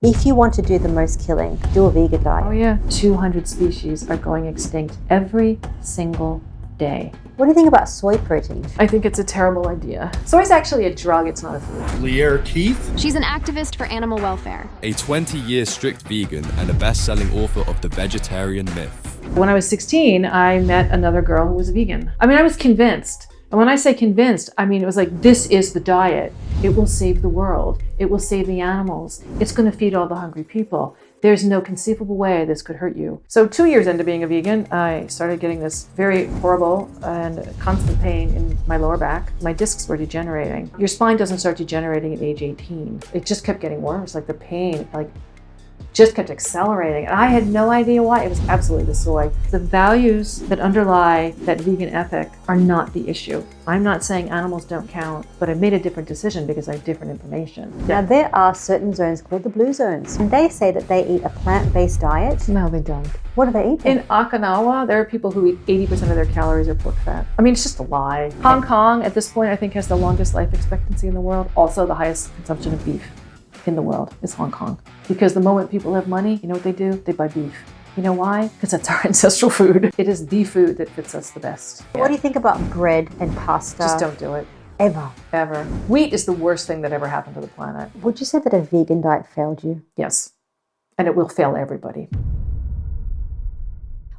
If you want to do the most killing, do a vegan diet. Oh yeah, 200 species are going extinct every single day. What do you think about soy protein? I think it's a terrible idea. Soy is actually a drug, it's not a food. Lierre Keith. She's an activist for animal welfare. A 20-year strict vegan and a best-selling author of The Vegetarian Myth. When I was 16, I met another girl who was a vegan. I mean, I was convinced. And when I say convinced, I mean, it was like, this is the diet. It will save the world. It will save the animals. It's going to feed all the hungry people. There's no conceivable way this could hurt you. So 2 years into being a vegan, I started getting this very horrible and constant pain in my lower back. My discs were degenerating. Your spine doesn't start degenerating at age 18. It just kept getting worse. Like the pain, just kept accelerating. And I had no idea why. It was absolutely the soy. The values that underlie that vegan ethic are not the issue. I'm not saying animals don't count, but I made a different decision because I have different information. Now, there are certain zones called the blue zones, and they say that they eat a plant-based diet. No, they don't. What do they eat? In Okinawa, there are people who eat 80% of their calories are pork fat. I mean, it's just a lie. Hong Kong, at this point, I think has the longest life expectancy in the world. Also, the highest consumption of beef in the world is Hong Kong. Because the moment people have money, you know what they do? They buy beef. You know why? Because that's our ancestral food. It is the food that fits us the best. What do you think about bread and pasta? Just don't do it. Ever. Ever. Wheat is the worst thing that ever happened to the planet. Would you say that a vegan diet failed you? Yes. And it will fail everybody.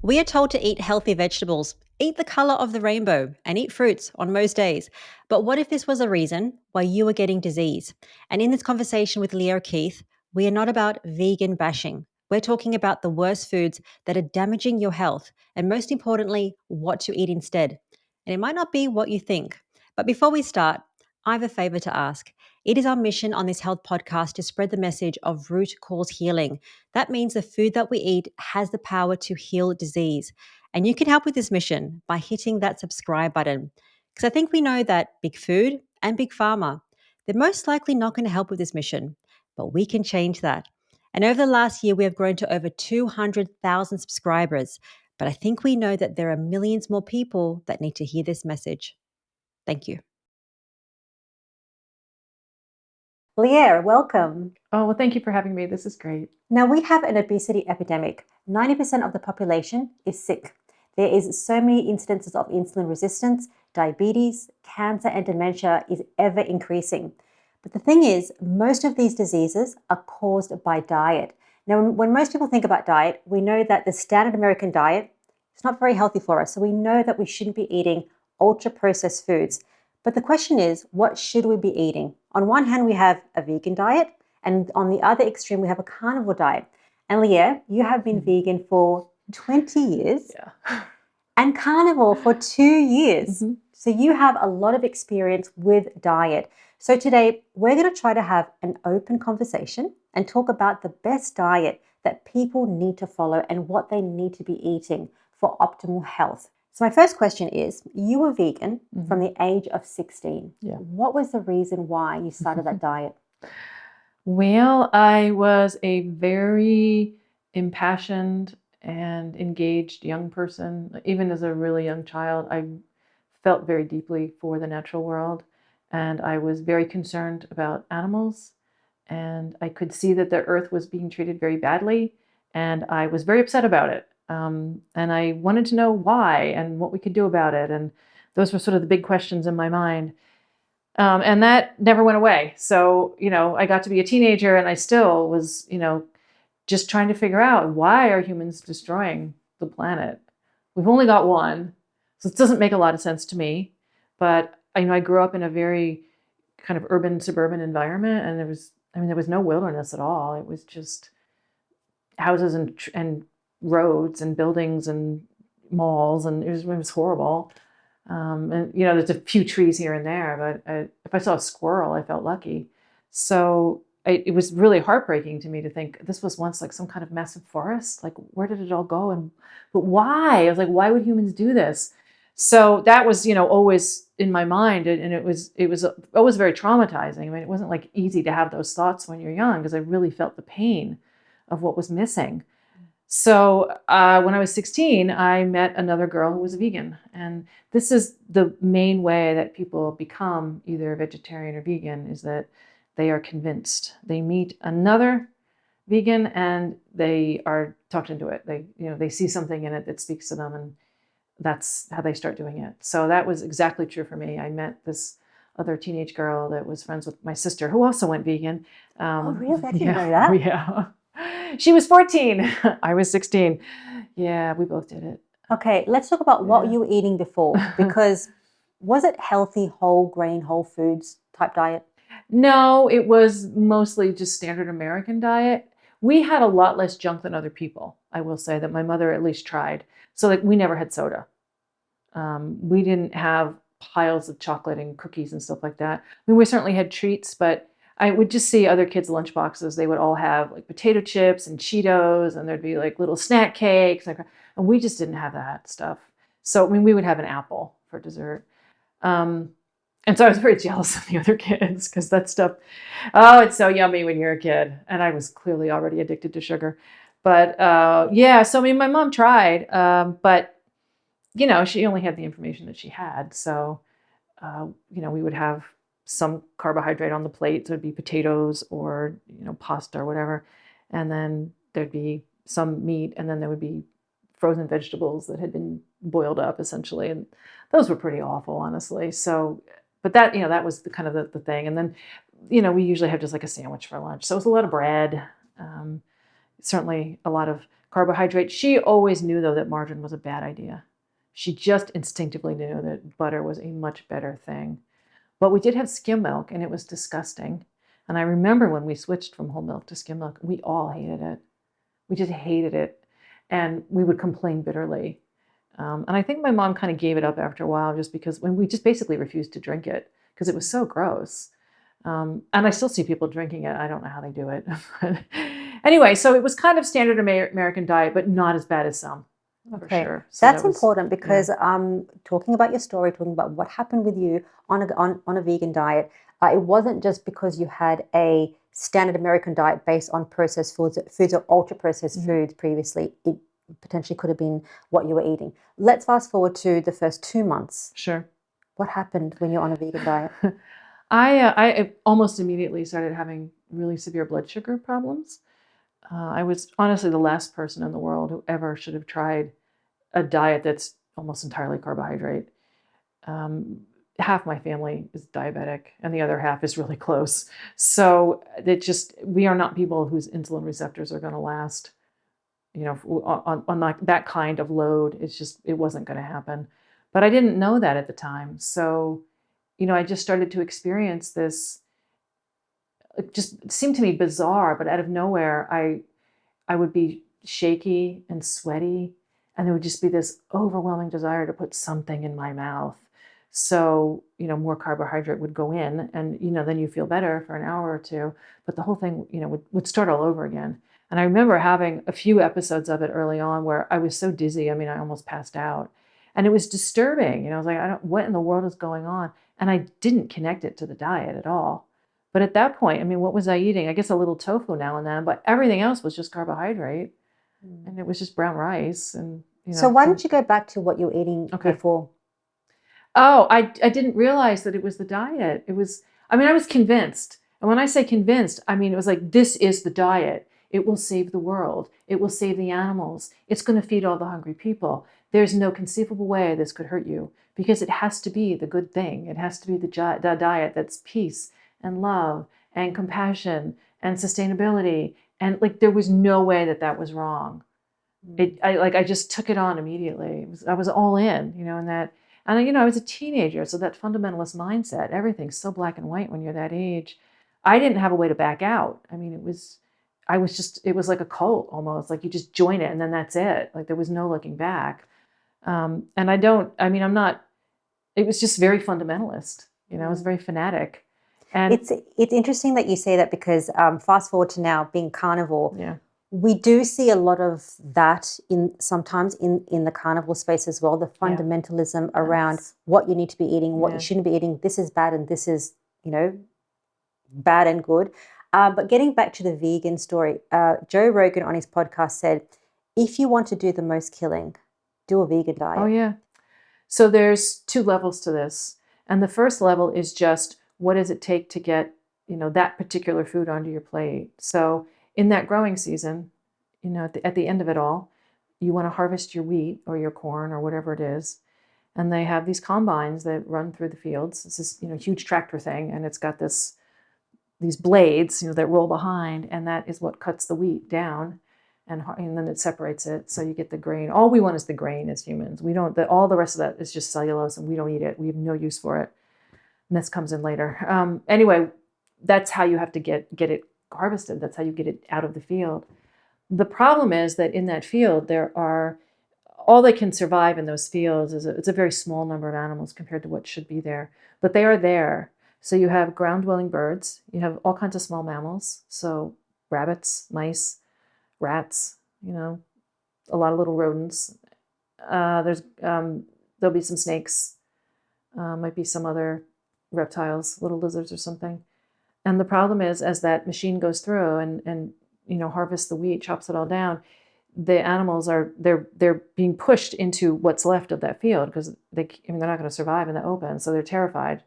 We are told to eat healthy vegetables, eat the color of the rainbow, and eat fruits on most days. But what if this was a reason why you are getting disease? And in this conversation with Lierre Keith, we are not about vegan bashing. We're talking about the worst foods that are damaging your health, and most importantly, what to eat instead. And it might not be what you think. But before we start, I have a favor to ask. It is our mission on this health podcast to spread the message of root cause healing. That means the food that we eat has the power to heal disease. And you can help with this mission by hitting that subscribe button. Because I think we know that big food and big pharma, they're most likely not going to help with this mission, but we can change that. And over the last year, we have grown to over 200,000 subscribers. But I think we know that there are millions more people that need to hear this message. Thank you. Lierre, welcome. Oh, well, thank you for having me. This is great. Now, we have an obesity epidemic. 90% of the population is sick. There is so many incidences of insulin resistance, diabetes, cancer, and dementia is ever increasing. But the thing is, most of these diseases are caused by diet. Now, when most people think about diet, we know that the standard American diet is not very healthy for us. So we know that we shouldn't be eating ultra-processed foods. But the question is, what should we be eating? On one hand, we have a vegan diet, and on the other extreme, we have a carnivore diet. And Lierre, you have been vegan for 20 years and carnivore for 2 years. So you have a lot of experience with diet. So today, we're going to try to have an open conversation and talk about the best diet that people need to follow and what they need to be eating for optimal health. So my first question is, you were vegan from the age of 16. Yeah. What was the reason why you started that diet? Well, I was a very impassioned and engaged young person. Even as a really young child, I felt very deeply for the natural world. And I was very concerned about animals. And I could see that the earth was being treated very badly. And I was very upset about it. And I wanted to know why and what we could do about it. And those were sort of the big questions in my mind. And that never went away. So, I got to be a teenager and I still was, just trying to figure out, why are humans destroying the planet? We've only got one. So it doesn't make a lot of sense to me. But I grew up in a very kind of urban, suburban environment. And there was no wilderness at all. It was just houses and roads and buildings and malls, and it was horrible. And there's a few trees here and there, but if I saw a squirrel, I felt lucky. So it was really heartbreaking to me to think this was once like some kind of massive forest. Like, where did it all go? But why? I was like, why would humans do this? So that was, always in my mind, and it was always very traumatizing. I mean, it wasn't like easy to have those thoughts when you're young, because I really felt the pain of what was missing. So when I was 16, I met another girl who was a vegan. And this is the main way that people become either vegetarian or vegan, is that they are convinced. They meet another vegan and they are talked into it. They see something in it that speaks to them, and that's how they start doing it. So that was exactly true for me. I met this other teenage girl that was friends with my sister who also went vegan. Oh, really? I didn't yeah, know that. Yeah. She was 14. I was 16. Yeah, we both did it. Okay, let's talk about what Yeah. you were eating before, because was it healthy, whole grain, whole foods type diet? No, it was mostly just standard American diet. We had a lot less junk than other people. I will say that my mother at least tried. So like we never had soda. We didn't have piles of chocolate and cookies and stuff like that. I mean, we certainly had treats, but I would just see other kids' lunchboxes. They would all have like potato chips and Cheetos, and there'd be like little snack cakes, and we just didn't have that stuff. So I mean, we would have an apple for dessert. And so I was very jealous of the other kids because that stuff, oh, it's so yummy when you're a kid. And I was clearly already addicted to sugar. But yeah, so I mean, my mom tried, but she only had the information that she had. So, we would have some carbohydrate on the plate. So it'd be potatoes or, pasta or whatever. And then there'd be some meat, and then there would be frozen vegetables that had been boiled up essentially. And those were pretty awful, honestly. So, but that, that was the kind of the thing. And then, we usually have just like a sandwich for lunch. So it was a lot of bread, certainly a lot of carbohydrate. She always knew though that margarine was a bad idea. She just instinctively knew that butter was a much better thing. But we did have skim milk, and it was disgusting. And I remember when we switched from whole milk to skim milk, we all hated it. We just hated it. And we would complain bitterly. And I think my mom kind of gave it up after a while just because when we just basically refused to drink it because it was so gross. And I still see people drinking it. I don't know how they do it. Anyway, so it was kind of standard American diet, but not as bad as some. For sure. So That's important because talking about your story, talking about what happened with you on a vegan diet, it wasn't just because you had a standard American diet based on processed foods or ultra processed foods previously. It potentially could have been what you were eating. Let's fast forward to the first 2 months. Sure. What happened when you're on a vegan diet? I almost immediately started having really severe blood sugar problems. I was honestly the last person in the world who ever should have tried a diet that's almost entirely carbohydrate. Half my family is diabetic and the other half is really close. So we are not people whose insulin receptors are going to last, on that kind of load. It wasn't going to happen. But I didn't know that at the time. So, I just started to experience this. It just seemed to me bizarre, but out of nowhere, I would be shaky and sweaty, and there would just be this overwhelming desire to put something in my mouth. So, more carbohydrate would go in, and, then you feel better for an hour or two, but the whole thing, would start all over again. And I remember having a few episodes of it early on where I was so dizzy. I mean, I almost passed out, and it was disturbing. I was like, what in the world is going on? And I didn't connect it to the diet at all. But at that point, I mean, what was I eating? I guess a little tofu now and then, but everything else was just carbohydrate, and it was just brown rice. And so why don't you go back to what you were eating before? Oh, I didn't realize that it was the diet. I was convinced. And when I say convinced, I mean, it was like, this is the diet. It will save the world. It will save the animals. It's going to feed all the hungry people. There's no conceivable way this could hurt you because it has to be the good thing. It has to be the diet that's peace and love and compassion and sustainability. And there was no way that was wrong. I just took it on immediately. I was all in, in that. And, I was a teenager. So that fundamentalist mindset, everything's so black and white when you're that age. I didn't have a way to back out. I mean, it was like a cult almost, like you just join it and then that's it. Like there was no looking back. And it was just very fundamentalist, it was very fanatic. And it's interesting that you say that because fast forward to now being carnivore, yeah. We do see a lot of that sometimes in the carnivore space as well, the fundamentalism around what you need to be eating, what you shouldn't be eating, this is bad and this is, bad and good. But getting back to the vegan story, Joe Rogan on his podcast said, if you want to do the most killing, do a vegan diet. Oh, yeah. So there's 2 levels to this. And the first level is just, what does it take to get, that particular food onto your plate? So in that growing season, at the end of it all, you want to harvest your wheat or your corn or whatever it is. And they have these combines that run through the fields. It's this, huge tractor thing, and it's got these blades, that roll behind, and that is what cuts the wheat down, and then it separates it, so you get the grain. All we want is the grain as humans. We don't. All the rest of that is just cellulose, and we don't eat it. We have no use for it. And this comes in later. Anyway, that's how you have to get it harvested. That's how you get it out of the field. The problem is that in that field, all that can survive in those fields it's a very small number of animals compared to what should be there, but they are there. So you have ground-dwelling birds, you have all kinds of small mammals, so rabbits, mice, rats, a lot of little rodents. There'll be some snakes, might be some other reptiles, little lizards or something. And the problem is, as that machine goes through and harvests the wheat, chops it all down, the animals they're being pushed into what's left of that field because they're not going to survive in the open, so they're terrified,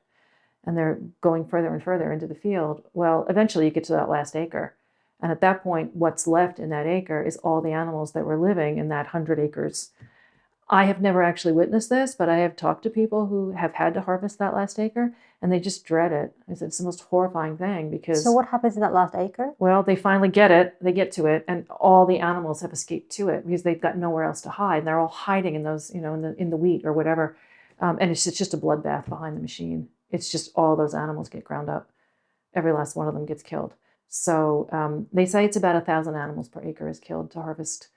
and they're going further and further into the field. Well, eventually you get to that last acre, and at that point, what's left in that acre is all the animals that were living in that 100 acres. I have never actually witnessed this, but I have talked to people who have had to harvest that last acre, and they just dread it. It's the most horrifying thing because... So what happens in that last acre? Well, they finally get it. They get to it, and all the animals have escaped to it because they've got nowhere else to hide. And they're all hiding in those, in the wheat or whatever. And it's just a bloodbath behind the machine. It's just all those animals get ground up. Every last one of them gets killed. So they say it's about 1,000 animals per acre is killed to harvest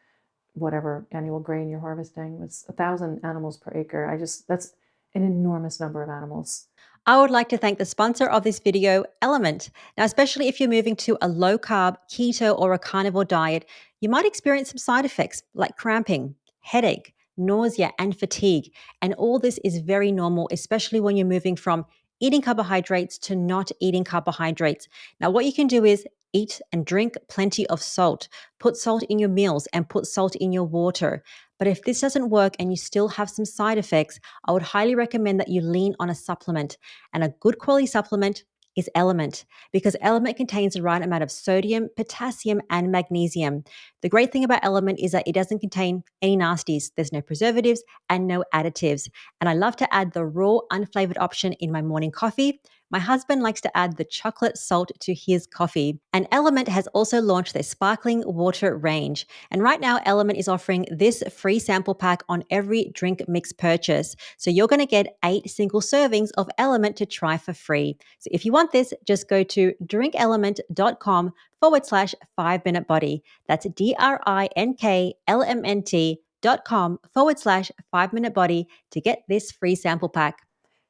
whatever annual grain you're harvesting. It's 1,000 animals per acre. That's an enormous number of animals. I would like to thank the sponsor of this video, Element. Now, especially if you're moving to a low-carb, keto, or a carnivore diet, you might experience some side effects like cramping, headache, nausea, and fatigue. And all this is very normal, especially when you're moving from eating carbohydrates to not eating carbohydrates. Now, what you can do is eat and drink plenty of salt. Put salt in your meals and put salt in your water. But if this doesn't work and you still have some side effects, I would highly recommend that you lean on a supplement. And a good quality supplement is Element, because Element contains the right amount of sodium, potassium, and magnesium. The great thing about Element is that it doesn't contain any nasties. There's no preservatives and no additives. And I love to add the raw, unflavored option in my morning coffee. My husband likes to add the chocolate salt to his coffee. And Element has also launched their sparkling water range. And right now, Element is offering this free sample pack on every drink mix purchase. So you're going to get 8 single servings of Element to try for free. So if you want this, just go to drinkelement.com/5minute body. That's DRINKLMNT.com/5minute body to get this free sample pack.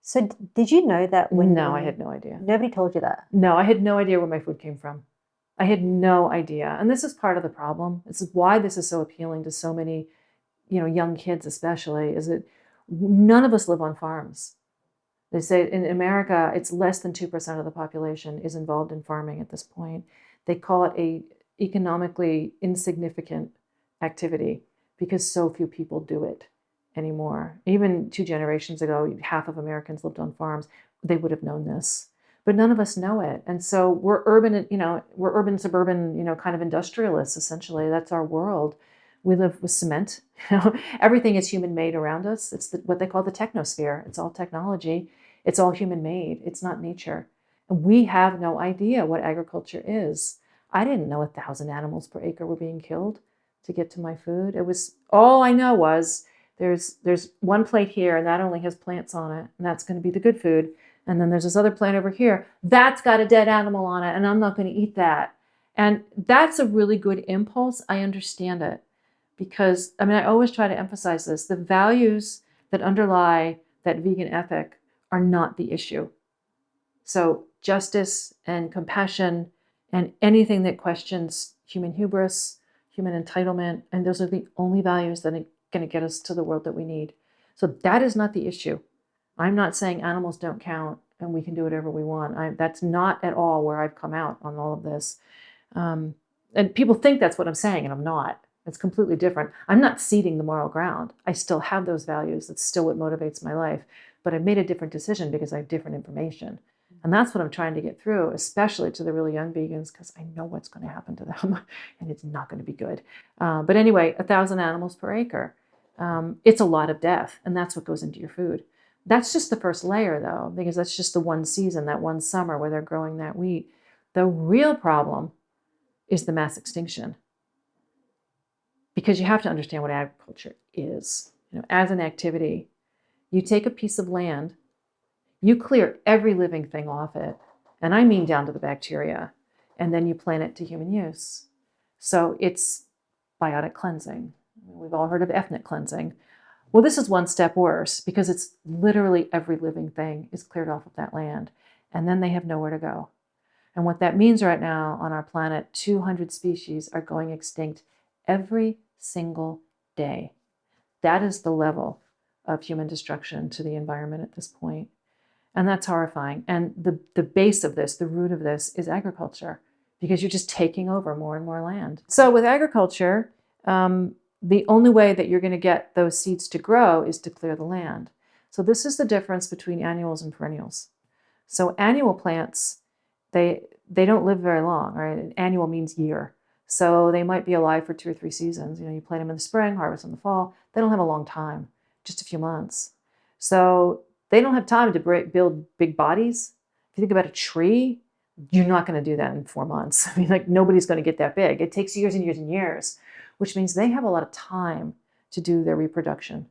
So did you know that when... No, I had no idea. Nobody told you that? No, I had no idea where my food came from. I had no idea. And this is part of the problem. This is why this is so appealing to so many, young kids especially, is that none of us live on farms. They say in America, it's less than 2% of the population is involved in farming at this point. They call it a economically insignificant activity because so few people do it anymore. Even 2 generations ago, half of Americans lived on farms. They would have known this, but none of us know it. And so we're urban, suburban, kind of industrialists, essentially. That's our world. We live with cement. Everything is human made around us. It's what they call the technosphere. It's all technology. It's all human made. It's not nature. And we have no idea what agriculture is. I didn't know 1,000 animals per acre were being killed to get to my food. All I know was there's one plate here and that only has plants on it, and that's going to be the good food. And then there's this other plate over here that's got a dead animal on it, and I'm not going to eat that. And that's a really good impulse. I understand it because, I always try to emphasize this. The values that underlie that vegan ethic are not the issue. So justice and compassion and anything that questions human hubris, human entitlement, and those are the only values that are going to get us to the world that we need. So that is not the issue. I'm not saying animals don't count and we can do whatever we want. That's not at all where I've come out on all of this. And people think that's what I'm saying, and I'm not. It's completely different. I'm not ceding the moral ground. I still have those values. That's still what motivates my life. But I've made a different decision because I have different information. And that's what I'm trying to get through, especially to the really young vegans, because I know what's going to happen to them and it's not going to be good. But anyway, 1,000 animals per acre. It's a lot of death, and that's what goes into your food. That's just the first layer, though, because that's just the one season, that one summer where they're growing that wheat. The real problem is the mass extinction, because you have to understand what agriculture is. As an activity, you take a piece of land, you clear every living thing off it, and I mean down to the bacteria, and then you plant it to human use. So it's biotic cleansing. We've all heard of ethnic cleansing. Well, this is one step worse, because it's literally every living thing is cleared off of that land, and then they have nowhere to go. And what that means right now on our planet, 200 species are going extinct every single day. That is the level of human destruction to the environment at this point. And that's horrifying. And the base of this, the root of this, is agriculture, because you're just taking over more and more land. So with agriculture, the only way that you're going to get those seeds to grow is to clear the land. So this is the difference between annuals and perennials. So annual plants, they don't live very long, right? An annual means year. So they might be alive for 2 or 3 seasons. You plant them in the spring, harvest in the fall. They don't have a long time, just a few months. So they don't have time to build big bodies. If you think about a tree, you're not going to do that in 4 months. Nobody's going to get that big. It takes years and years and years, which means they have a lot of time to do their reproduction.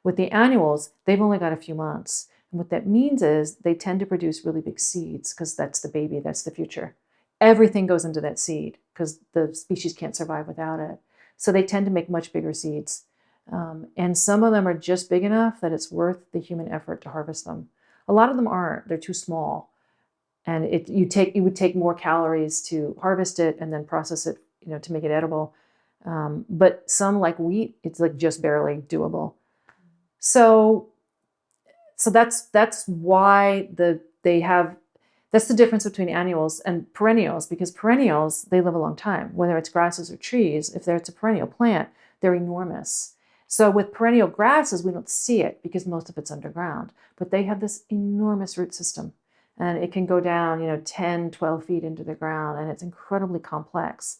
With the annuals, they've only got a few months. And what that means is they tend to produce really big seeds, because that's the baby, that's the future. Everything goes into that seed, because the species can't survive without it. So they tend to make much bigger seeds. And some of them are just big enough that it's worth the human effort to harvest them. A lot of them aren't. They're too small. And it would take more calories to harvest it and then process it, to make it edible. But some, like wheat, it's just barely doable. So that's why that's the difference between annuals and perennials, because perennials, they live a long time. Whether it's grasses or trees, if it's a perennial plant, they're enormous. So with perennial grasses, we don't see it because most of it's underground, but they have this enormous root system, and it can go down, 10, 12 feet into the ground, and it's incredibly complex.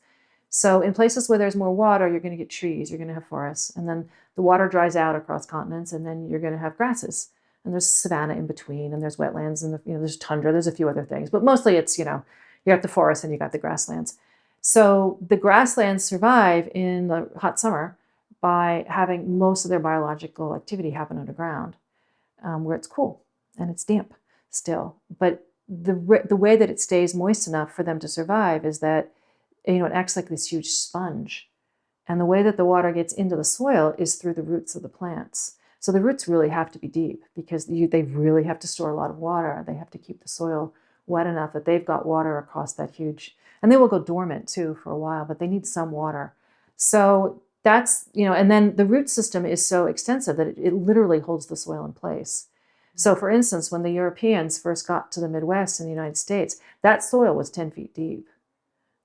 So in places where there's more water, you're going to get trees, you're going to have forests, and then the water dries out across continents, and then you're going to have grasses. And there's savanna in between, and there's wetlands, and there's tundra, there's a few other things, but mostly it's, you got the forest and you got the grasslands. So the grasslands survive in the hot summer by having most of their biological activity happen underground, where it's cool and it's damp still. But the way that it stays moist enough for them to survive is that, it acts like this huge sponge. And the way that the water gets into the soil is through the roots of the plants. So the roots really have to be deep, because they really have to store a lot of water. They have to keep the soil wet enough that they've got water across that huge, and they will go dormant too for a while, but they need some water. So that's, and then the root system is so extensive that it literally holds the soil in place. So for instance, when the Europeans first got to the Midwest in the United States, that soil was 10 feet deep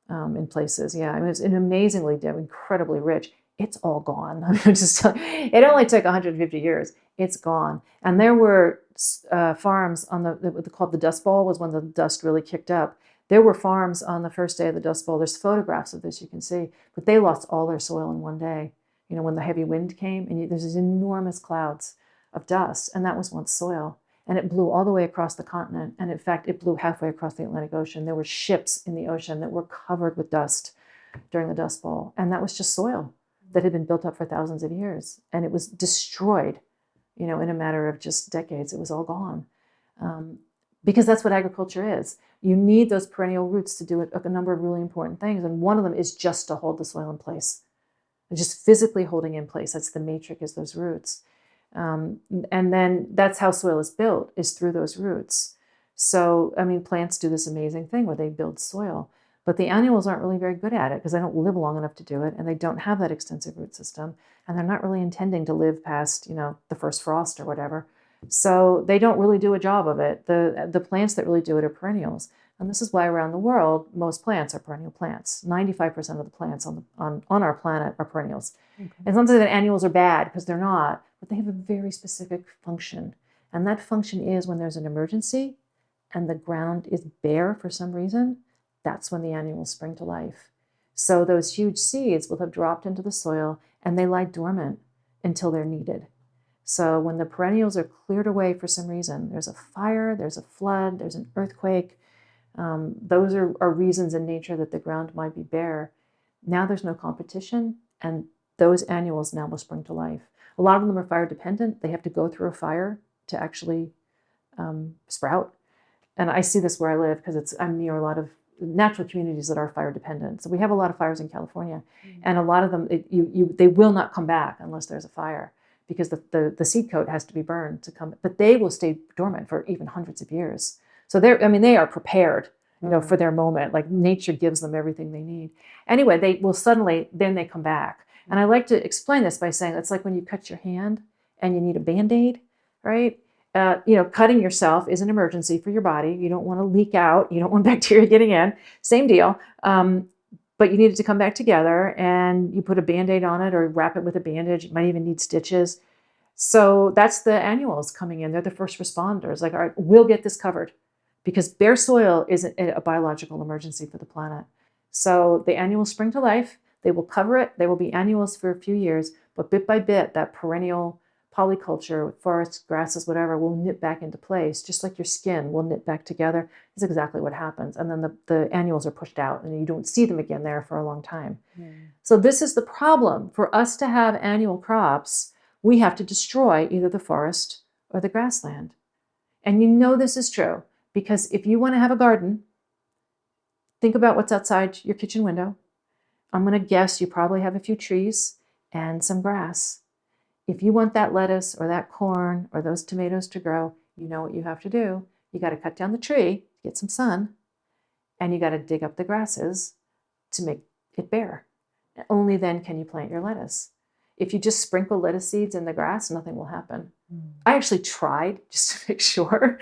in places. Yeah, it was amazingly deep, incredibly rich. It's all gone. It only took 150 years. It's gone. And there were farms on called the Dust Bowl, was when the dust really kicked up. There were farms on the first day of the Dust Bowl. There's photographs of this, you can see, but they lost all their soil in one day. When the heavy wind came, and there's these enormous clouds of dust, and that was once soil. And it blew all the way across the continent. And in fact, it blew halfway across the Atlantic Ocean. There were ships in the ocean that were covered with dust during the Dust Bowl. And that was just soil that had been built up for thousands of years. And it was destroyed, in a matter of just decades. It was all gone. Because that's what agriculture is. You need those perennial roots to do a number of really important things. And one of them is just to hold the soil in place. And just physically holding in place. That's the matrix, is those roots. And then that's how soil is built, is through those roots. So, plants do this amazing thing where they build soil. But the annuals aren't really very good at it, because they don't live long enough to do it, and they don't have that extensive root system, and they're not really intending to live past, the first frost or whatever. So they don't really do a job of it. The plants that really do it are perennials. And this is why around the world, most plants are perennial plants. 95% of the plants on our planet are perennials. Okay. It's not that annuals are bad, because they're not, but they have a very specific function. And that function is, when there's an emergency, and the ground is bare for some reason, that's when the annuals spring to life. So those huge seeds will have dropped into the soil and they lie dormant until they're needed. So when the perennials are cleared away for some reason, there's a fire, there's a flood, there's an earthquake, those are reasons in nature that the ground might be bare. Now there's no competition, and those annuals now will spring to life. A lot of them are fire dependent. They have to go through a fire to actually sprout. And I see this where I live because I'm near a lot of natural communities that are fire dependent. So we have a lot of fires in California, and a lot of them, they will not come back unless there's a fire, because the seed coat has to be burned to come, but they will stay dormant for even hundreds of years. So they are prepared, for their moment. Like nature gives them everything they need. Anyway, they will suddenly, then they come back. And I like to explain this by saying it's like when you cut your hand and you need a Band-Aid, right? Cutting yourself is an emergency for your body. You don't want to leak out. You don't want bacteria getting in. Same deal. But you need it to come back together, and you put a Band-Aid on it or wrap it with a bandage. You might even need stitches. So that's the annuals coming in. They're the first responders. Like, all right, we'll get this covered, because bare soil is a biological emergency for the planet. So the annuals spring to life. They will cover it. They will be annuals for a few years, but bit by bit, that perennial polyculture, forests, grasses, whatever, will knit back into place, just like your skin will knit back together. Is exactly what happens. And then the annuals are pushed out, and you don't see them again there for a long time. So this is the problem. For us to have annual crops, we have to destroy either the forest or the grassland. And this is true, because if you want to have a garden, think about what's outside your kitchen window. I'm going to guess you probably have a few trees and some grass. If you want that lettuce or that corn or those tomatoes to grow, you know what you have to do. You got to cut down the tree to get some sun, and you got to dig up the grasses to make it bare. Only then can you plant your lettuce. If you just sprinkle lettuce seeds in the grass, nothing will happen. I actually tried just to make sure.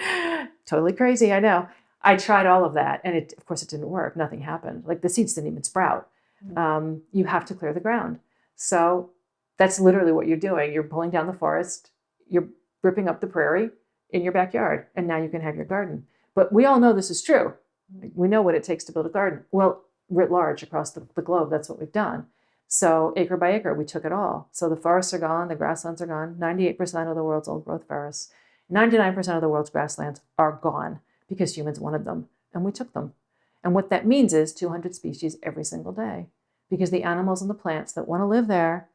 Totally crazy, I know. I tried all of that, and of course it didn't work. Nothing happened. Like the seeds didn't even sprout. You have to clear the ground. So that's literally what you're doing. You're pulling down the forest, you're ripping up the prairie in your backyard, and now you can have your garden. But we all know this is true. We know what it takes to build a garden. Well, writ large across the globe, that's what we've done. So acre by acre, we took it all. So the forests are gone, the grasslands are gone. 98% of the world's old growth forests, 99% of the world's grasslands are gone because humans wanted them, and we took them. And what that means is 200 species every single day, because the animals and the plants that want to live there,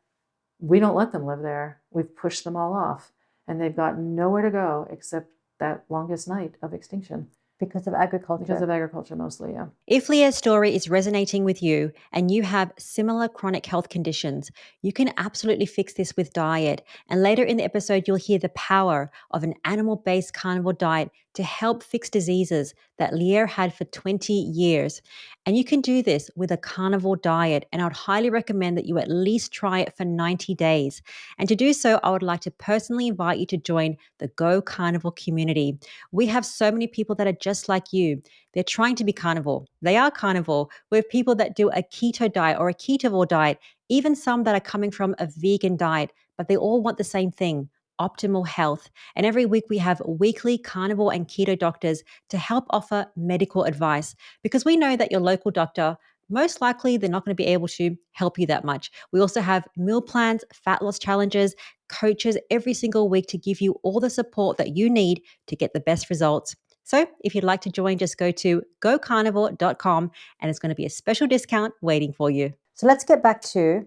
we don't let them live there. We've pushed them all off, and they've got nowhere to go except that longest night of extinction. Because of agriculture. Because of agriculture mostly, yeah. If Lierre's story is resonating with you and you have similar chronic health conditions, you can absolutely fix this with diet. And later in the episode, you'll hear the power of an animal-based carnivore diet to help fix diseases that Lierre had for 20 years. And you can do this with a carnivore diet. And I would highly recommend that you at least try it for 90 days. And to do so, I would like to personally invite you to join the Go Carnivore community. We have so many people that are just like you. They're trying to be carnivore. They are carnivore. We have people that do a keto diet or a ketovore diet, even some that are coming from a vegan diet, but they all want the same thing: optimal health. And every week we have weekly carnivore and keto doctors to help offer medical advice, because we know that your local doctor, most likely they're not going to be able to help you that much. We also have meal plans, fat loss challenges, coaches every single week to give you all the support that you need to get the best results. So if you'd like to join, just go to gocarnivore.com, and it's going to be a special discount waiting for you. So let's get back to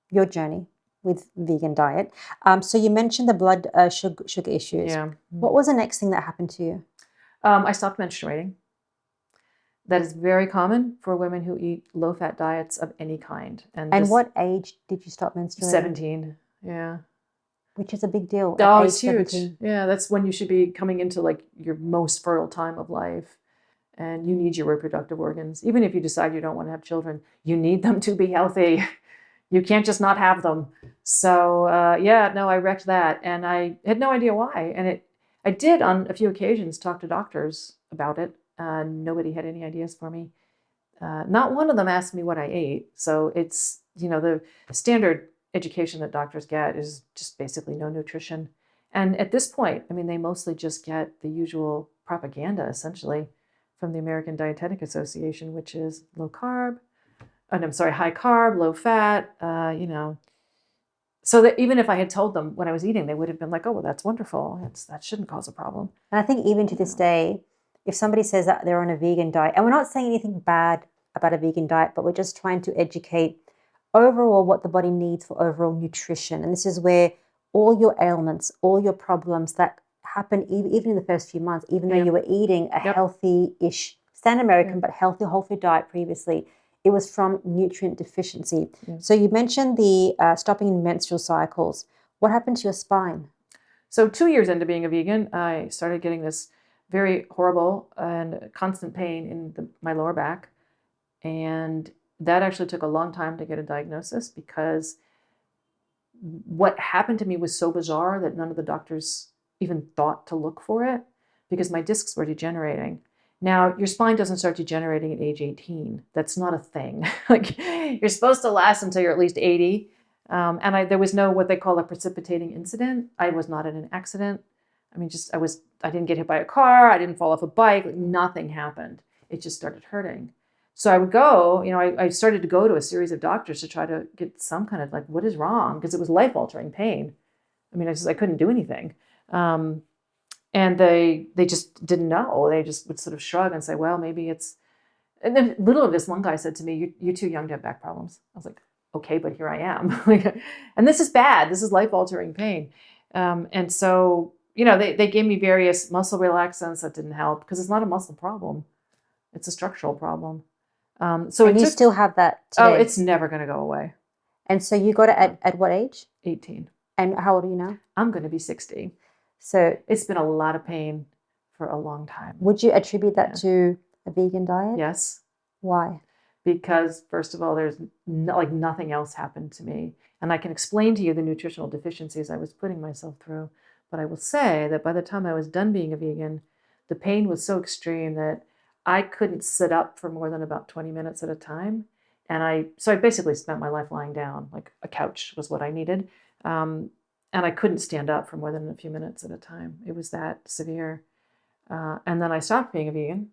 your journey with vegan diet. So you mentioned the blood sugar issues. Yeah. What was the next thing that happened to you? I stopped menstruating. That is very common for women who eat low-fat diets of any kind. And what age did you stop menstruating? 17, yeah. Which is a big deal. Oh, it's huge. 17. Yeah, that's when you should be coming into like your most fertile time of life. And you need your reproductive organs. Even if you decide you don't want to have children, you need them to be healthy. You can't just not have them. So I wrecked that. And I had no idea why. And I did on a few occasions talk to doctors about it. Nobody had any ideas for me. Not one of them asked me what I ate. So it's, the standard education that doctors get is just basically no nutrition. And at this point, they mostly just get the usual propaganda essentially from the American Dietetic Association, which is low carb, and I'm sorry, high carb, low fat, so that even if I had told them what I was eating, they would have been like, oh, well, that's wonderful. That shouldn't cause a problem. And I think even to this day, if somebody says that they're on a vegan diet, and we're not saying anything bad about a vegan diet, but we're just trying to educate overall what the body needs for overall nutrition. And this is where all your ailments, all your problems that happen even in the first few months, even though you were eating a healthy-ish, standard American, but healthy whole food diet previously, it was from nutrient deficiency. So you mentioned the stopping in menstrual cycles. What happened to your spine? So 2 years into being a vegan, I started getting this very horrible and constant pain in my lower back. And that actually took a long time to get a diagnosis, because what happened to me was so bizarre that none of the doctors even thought to look for it, because my discs were degenerating. Now, your spine doesn't start degenerating at age 18. That's not a thing. Like, you're supposed to last until you're at least 80. And there was no what they call a precipitating incident. I was not in an accident. I mean, I didn't get hit by a car. I didn't fall off a bike. Like, nothing happened. It just started hurting. So I would go, I started to go to a series of doctors to try to get some kind of like, what is wrong? Because it was life-altering pain. I mean, I couldn't do anything. And they just didn't know. They just would sort of shrug and say, well, maybe it's, and then little of this one guy said to me, you're too young to have back problems. I was like, okay, but here I am. And this is bad. This is life-altering pain. And so, they gave me various muscle relaxants that didn't help, because it's not a muscle problem. It's a structural problem. So and you still have that today? Oh, it's never going to go away. And so you got it at what age? 18. And how old are you now? I'm going to be 60. So it's been a lot of pain for a long time. Would you attribute that to a vegan diet? Yes. Why? Because first of all, there's nothing else happened to me. And I can explain to you the nutritional deficiencies I was putting myself through. But I will say that by the time I was done being a vegan, the pain was so extreme that I couldn't sit up for more than about 20 minutes at a time. And so I basically spent my life lying down. Like, a couch was what I needed. And I couldn't stand up for more than a few minutes at a time. It was that severe. And then I stopped being a vegan,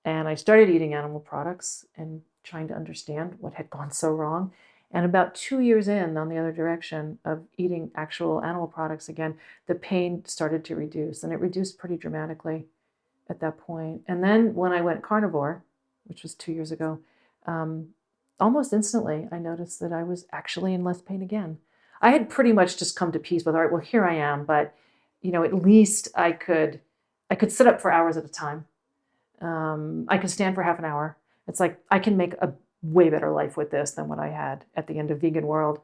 and I started eating animal products and trying to understand what had gone so wrong. And about 2 years in, on the other direction of eating actual animal products again, the pain started to reduce, and it reduced pretty dramatically at that point. And then when I went carnivore, which was 2 years ago, almost instantly, I noticed that I was actually in less pain again. I had pretty much just come to peace with, all right, well, here I am, but at least I could sit up for hours at a time. I could stand for half an hour. It's like, I can make a way better life with this than what I had at the end of Vegan World.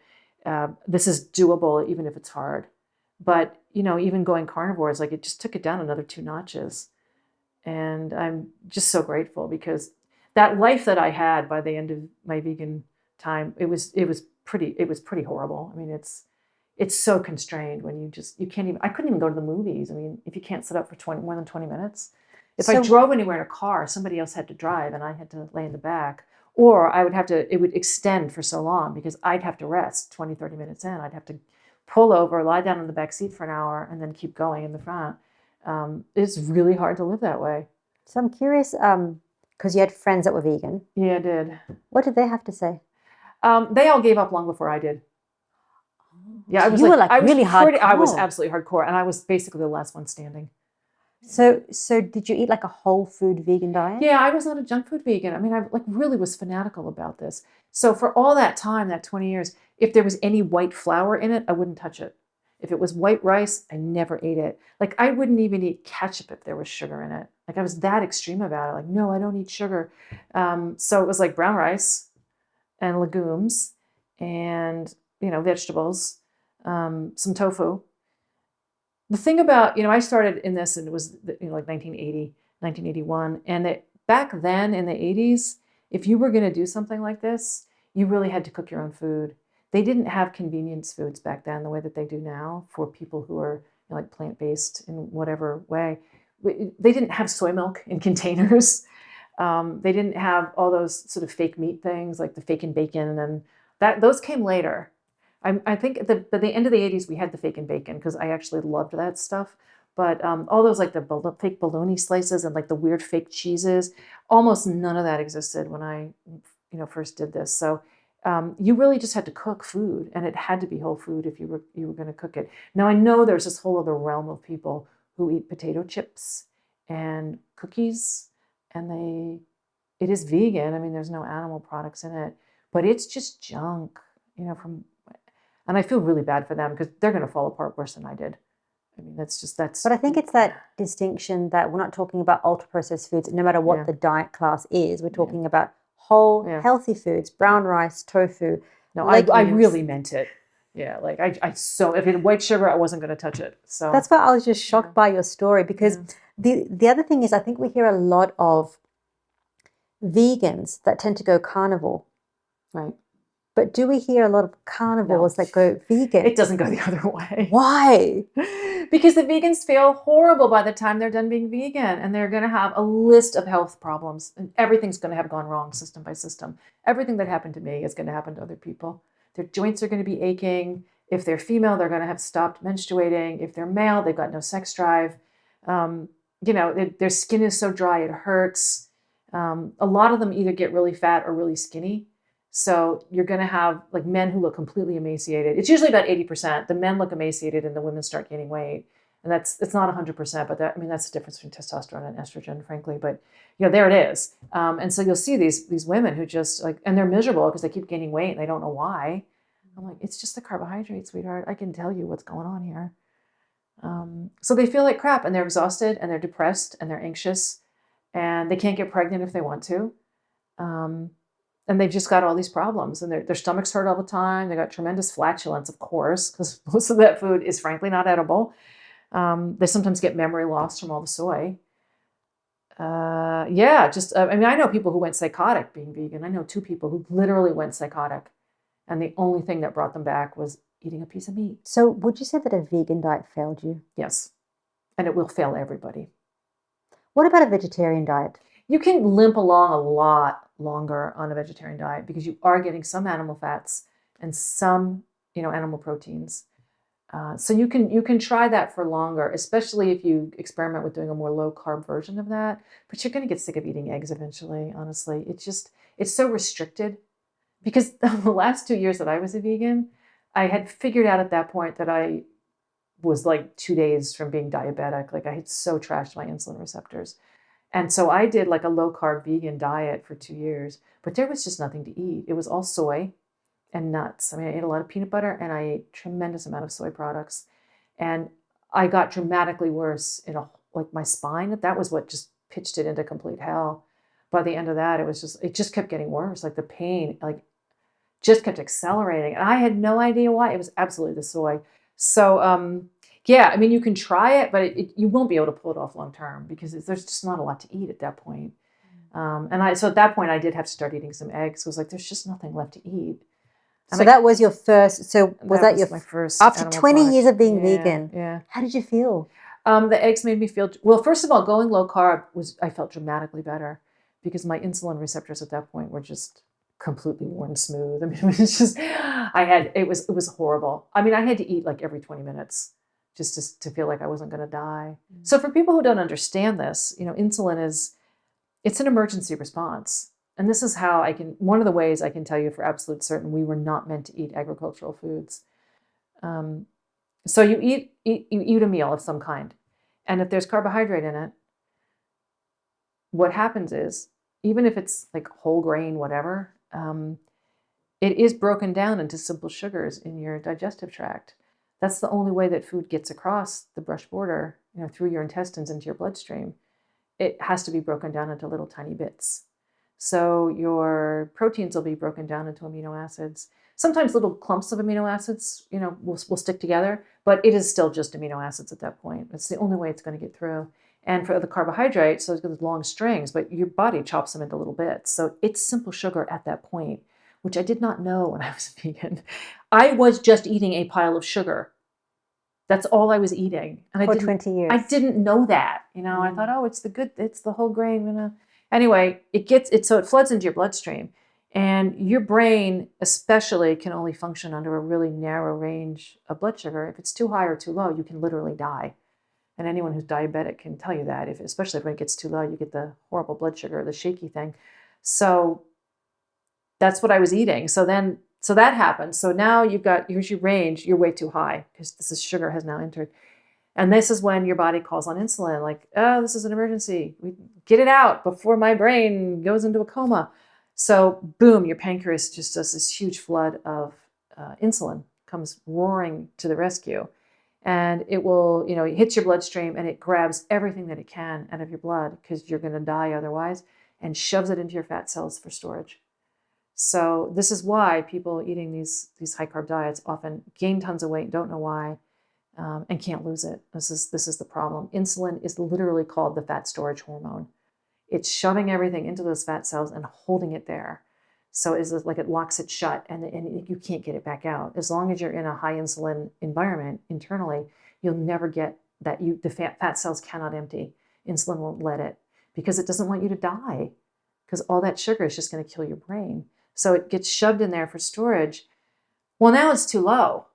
This is doable, even if it's hard. But, even going carnivore is like, it just took it down another 2 notches. And I'm just so grateful, because that life that I had by the end of my vegan time, it was pretty horrible. I mean, it's so constrained when you can't even, I couldn't even go to the movies. I mean, if you can't sit up for more than 20 minutes. If I drove anywhere in a car, somebody else had to drive and I had to lay in the back. Or it would extend for so long, because I'd have to rest 20, 30 minutes in. I'd have to pull over, lie down in the back seat for an hour, and then keep going in the front. It's really hard to live that way. So I'm curious, because you had friends that were vegan. Yeah, I did. What did they have to say? They all gave up long before I did. Yeah, so you were really hardcore. I was absolutely hardcore, and I was basically the last one standing. So did you eat like a whole food vegan diet? Yeah, I was not a junk food vegan. I mean, I really was fanatical about this. So for all that time, that 20 years, if there was any white flour in it, I wouldn't touch it. If it was white rice, I never ate it. Like, I wouldn't even eat ketchup if there was sugar in it. Like, I was that extreme about it. Like, no, I don't eat sugar. So it was like brown rice and legumes and, vegetables, some tofu. The thing about, I started in this, and it was like 1980, 1981. And back then in the 80s, if you were going to do something like this, you really had to cook your own food. They didn't have convenience foods back then the way that they do now for people who are like plant-based in whatever way. They didn't have soy milk in containers. They didn't have all those sort of fake meat things like the fake and bacon, and those came later. I think at the end of the 80s, we had the fake and bacon, because I actually loved that stuff. But all those like the fake bologna slices and like the weird fake cheeses, almost none of that existed when I, first did this. So you really just had to cook food, and it had to be whole food if you were going to cook it. Now I know there's this whole other realm of people who eat potato chips and cookies, and it is vegan. I mean, there's no animal products in it, but it's just junk, and I feel really bad for them because they're going to fall apart worse than I did. I mean, that's. But I think it's that distinction that we're not talking about ultra-processed foods, no matter what the diet class is. We're talking about whole, healthy foods, brown rice, tofu. No, I really meant it. Yeah, like so if it had white sugar, I wasn't going to touch it. So that's why I was just shocked by your story, because the other thing is, I think we hear a lot of vegans that tend to go carnivore. Right. But do we hear a lot of carnivores that go vegan? It doesn't go the other way. Why? Because the vegans feel horrible by the time they're done being vegan, and they're going to have a list of health problems, and everything's going to have gone wrong system by system. Everything that happened to me is going to happen to other people. Their joints are going to be aching. If they're female, they're going to have stopped menstruating. If they're male, they've got no sex drive. Their skin is so dry it hurts. A lot of them either get really fat or really skinny. So you're going to have like men who look completely emaciated. It's usually about 80%. The men look emaciated and the women start gaining weight. And it's not 100%, but that's the difference between testosterone and estrogen, frankly. But there it is. And so you'll see these women who just and they're miserable because they keep gaining weight and they don't know why. I'm like, it's just the carbohydrates, sweetheart. I can tell you what's going on here. So they feel like crap, and they're exhausted, and they're depressed, and they're anxious, and they can't get pregnant if they want to. And they've just got all these problems, and their stomachs hurt all the time. They got tremendous flatulence, of course, because most of that food is frankly not edible. They sometimes get memory loss from all the soy. I know people who went psychotic being vegan. I know 2 people who literally went psychotic, and the only thing that brought them back was eating a piece of meat. So would you say that a vegan diet failed you? Yes, and it will fail everybody. What about a vegetarian diet? You can limp along a lot longer on a vegetarian diet because you are getting some animal fats and some, animal proteins. So you can try that for longer, especially if you experiment with doing a more low carb version of that. But you're going to get sick of eating eggs eventually. Honestly, it's so restricted. Because the last 2 years that I was a vegan, I had figured out at that point that I was like 2 days from being diabetic. Like I had so trashed my insulin receptors. And so I did like a low carb vegan diet for 2 years, but there was just nothing to eat. It was all soy and nuts. I mean, I ate a lot of peanut butter and I ate a tremendous amount of soy products. And I got dramatically worse in my spine. That was what just pitched it into complete hell. By the end of that, it just kept getting worse. Like the pain, just kept accelerating. And I had no idea why. It was absolutely the soy. So, you can try it, but you won't be able to pull it off long term because there's just not a lot to eat at that point. So at that point, I did have to start eating some eggs. So it was like, there's just nothing left to eat. And so that was your first. So was that my first? After 20 years of being vegan? Yeah. How did you feel? The eggs made me feel well. First of all, going low carb I felt dramatically better because my insulin receptors at that point were just completely worn smooth. I mean, it was just it was horrible. I mean, I had to eat like every 20 minutes just to feel like I wasn't going to die. Mm-hmm. So for people who don't understand this, insulin it's an emergency response. And this is how one of the ways I can tell you for absolute certain we were not meant to eat agricultural foods. So you eat a meal of some kind. And if there's carbohydrate in it, what happens is, even if it's like whole grain, whatever, it is broken down into simple sugars in your digestive tract. That's the only way that food gets across the brush border, through your intestines into your bloodstream. It has to be broken down into little tiny bits. So your proteins will be broken down into amino acids. Sometimes little clumps of amino acids, will stick together, but it is still just amino acids at that point. It's the only way it's going to get through. And for the carbohydrates, so it's got long strings, but your body chops them into little bits. So it's simple sugar at that point, which I did not know when I was vegan. I was just eating a pile of sugar. That's all I was eating. And for 20 years. I didn't know that. I thought, it's the whole grain. Anyway, so it floods into your bloodstream. And your brain especially can only function under a really narrow range of blood sugar. If it's too high or too low, you can literally die. And anyone who's diabetic can tell you that, especially when it gets too low, you get the horrible blood sugar, the shaky thing. So that's what I was eating. So that happened. So now here's your range, you're way too high because sugar has now entered. And this is when your body calls on insulin, like, oh, this is an emergency. We get it out before my brain goes into a coma. So boom, your pancreas just does this huge flood of insulin, comes roaring to the rescue. And it will, it hits your bloodstream and it grabs everything that it can out of your blood because you're going to die otherwise, and shoves it into your fat cells for storage. So this is why people eating these high carb diets often gain tons of weight, don't know why, and can't lose it. This is the problem. Insulin is literally called the fat storage hormone. It's shoving everything into those fat cells and holding it there. So it's like it locks it shut and you can't get it back out. As long as you're in a high insulin environment internally, you'll never get that. The fat cells cannot empty. Insulin won't let it because it doesn't want you to die, because all that sugar is just going to kill your brain. So it gets shoved in there for storage. Well, now it's too low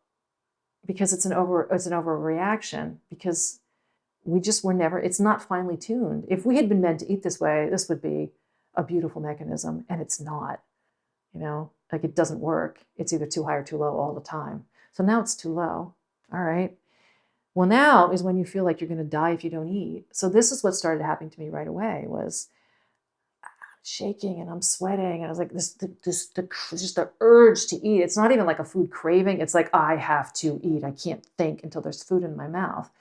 because it's an overreaction, because it's not finely tuned. If we had been meant to eat this way, this would be a beautiful mechanism, and it's not. Like it doesn't work. It's either too high or too low all the time. So now it's too low. All right. Well, now is when you feel like you're going to die if you don't eat. So this is what started happening to me right away, was shaking and I'm sweating. And I was like, just the urge to eat. It's not even like a food craving. It's like, I have to eat. I can't think until there's food in my mouth.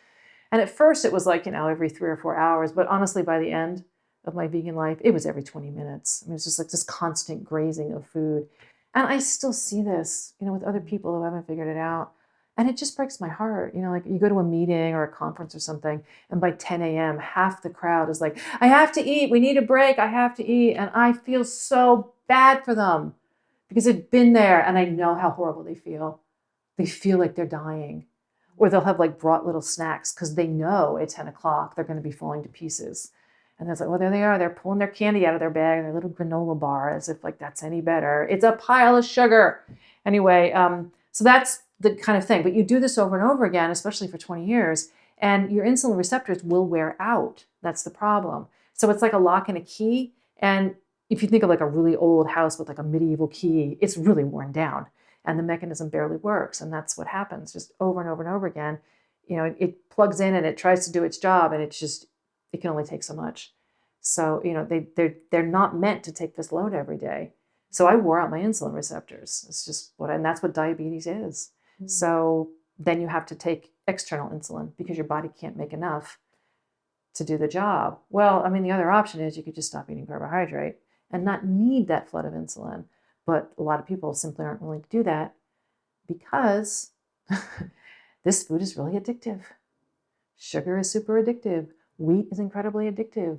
And at first it was like, every 3 or 4 hours. But honestly, by the end of my vegan life, it was every 20 minutes. I mean, it's just like this constant grazing of food. And I still see this, with other people who haven't figured it out. And it just breaks my heart. Like you go to a meeting or a conference or something, and by 10 a.m., half the crowd is like, I have to eat. We need a break. I have to eat. And I feel so bad for them because I've been there and I know how horrible they feel. They feel like they're dying. Or they'll have like brought little snacks because they know at 10 o'clock they're going to be falling to pieces. And it's like, well, there they are. They're pulling their candy out of their bag and their little granola bar, as if like that's any better. It's a pile of sugar. Anyway, so that's the kind of thing. But you do this over and over again, especially for 20 years, and your insulin receptors will wear out. That's the problem. So it's like a lock and a key. And if you think of like a really old house with like a medieval key, it's really worn down and the mechanism barely works. And that's what happens just over and over and over again. It plugs in and it tries to do its job, and it can only take so much. So, they're not meant to take this load every day. So I wore out my insulin receptors. It's just and that's what diabetes is. Mm-hmm. So then you have to take external insulin because your body can't make enough to do the job. Well, I mean, the other option is you could just stop eating carbohydrate and not need that flood of insulin. But a lot of people simply aren't willing to do that because this food is really addictive. Sugar is super addictive. Wheat is incredibly addictive.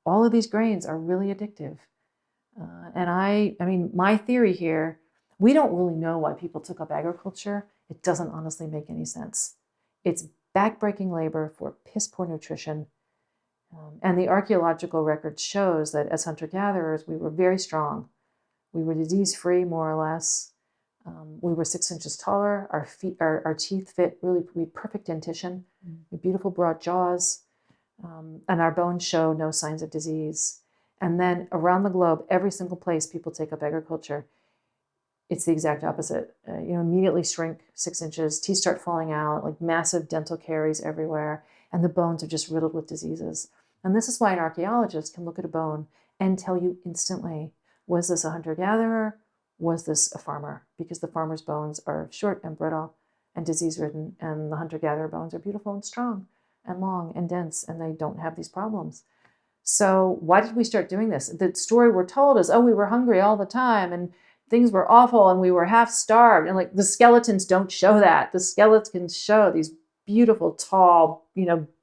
All of these grains are really addictive. And I mean, my theory here, we don't really know why people took up agriculture. It doesn't honestly make any sense. It's backbreaking labor for piss poor nutrition. And the archaeological record shows that as hunter-gatherers, we were very strong. We were disease-free, more or less. We were 6 inches taller. Our teeth fit really perfect dentition, beautiful broad jaws, and our bones show no signs of disease. And then around the globe, every single place people take up agriculture, it's the exact opposite. Immediately shrink 6 inches, teeth start falling out, like massive dental caries everywhere, and the bones are just riddled with diseases. And this is why an archaeologist can look at a bone and tell you instantly, was this a hunter-gatherer? Was this a farmer? Because the farmer's bones are short and brittle and disease-ridden, and the hunter-gatherer bones are beautiful and strong and long and dense, and they don't have these problems. So why did we start doing this? The story we're told is, we were hungry all the time and things were awful and we were half starved. And like the skeletons don't show that. The skeletons show these beautiful, tall,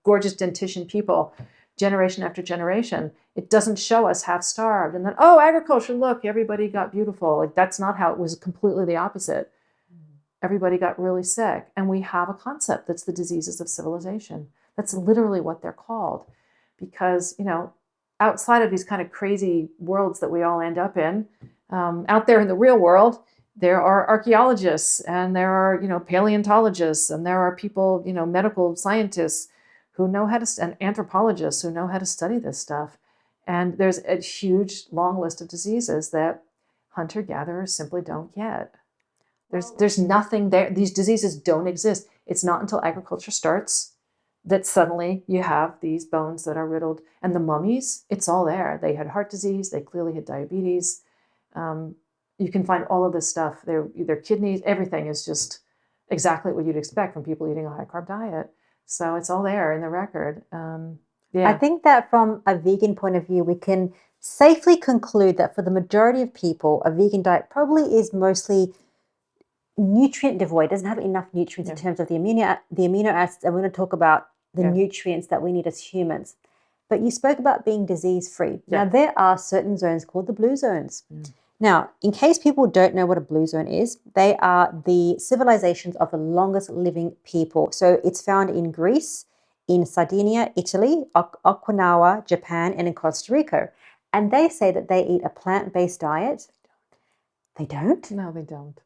gorgeous dentition people, generation after generation. It doesn't show us half starved. And then, agriculture, look, everybody got beautiful. Like that's not how it was. Completely the opposite. Everybody got really sick. And we have a concept that's the diseases of civilization. That's literally what they're called. Because, outside of these kind of crazy worlds that we all end up in, out there in the real world, there are archaeologists and there are, paleontologists and there are people, medical scientists who know how to, and anthropologists who know how to study this stuff. And there's a huge, long list of diseases that hunter-gatherers simply don't get. There's nothing there. These diseases don't exist. It's not until agriculture starts that suddenly you have these bones that are riddled. And the mummies, it's all there. They had heart disease. They clearly had diabetes. You can find all of this stuff. Their kidneys, everything is just exactly what you'd expect from people eating a high-carb diet. So it's all there in the record. I think that from a vegan point of view, we can safely conclude that for the majority of people, a vegan diet probably is mostly nutrient devoid, doesn't have enough nutrients in terms of the amino acids, and we're going to talk about the nutrients that we need as humans. But you spoke about being disease-free. Now, there are certain zones called the blue zones. Now, in case people don't know what a blue zone is, they are the civilizations of the longest living people. So it's found in Greece, in Sardinia, Italy, Okinawa, Japan, and in Costa Rica. And they say that they eat a plant-based diet. They don't? No, they don't.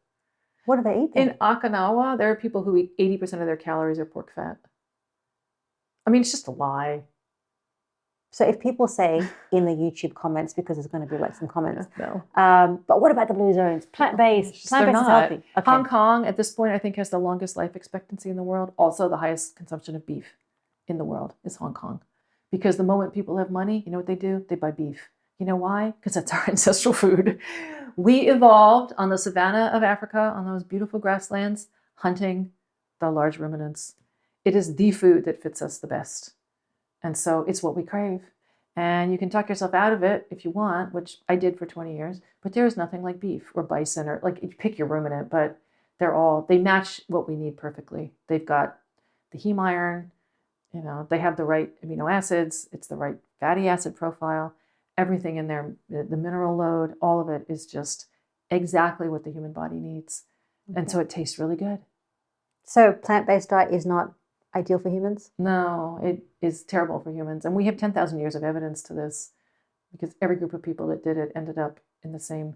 What do they eat then? In Okinawa, there are people who eat 80% of their calories are pork fat. I mean, it's just a lie. So if people say in the YouTube comments, because there's going to be like some comments, No. But what about the blue zones? Plant-based. They're Plant-based is not. healthy. Okay. Hong Kong, at this point, I think has the longest life expectancy in the world. Also the highest consumption of beef in the world is Hong Kong. Because the moment people have money, you know what they do? They buy beef. You know why? Because that's our ancestral food. We evolved on the savanna of Africa, on those beautiful grasslands, hunting the large ruminants. It is the food that fits us the best. And so it's what we crave. And you can talk yourself out of it if you want, which I did for 20 years, but there is nothing like beef or bison or like you pick your ruminant, but they match what we need perfectly. They've got the heme iron, you know, they have the right amino acids, it's the right fatty acid profile, everything in there, the mineral load, all of it is just exactly what the human body needs. Okay. And so it tastes really good. So plant-based diet is not ideal for humans? No, it is terrible for humans. And we have 10,000 years of evidence to this because every group of people that did it ended up in the same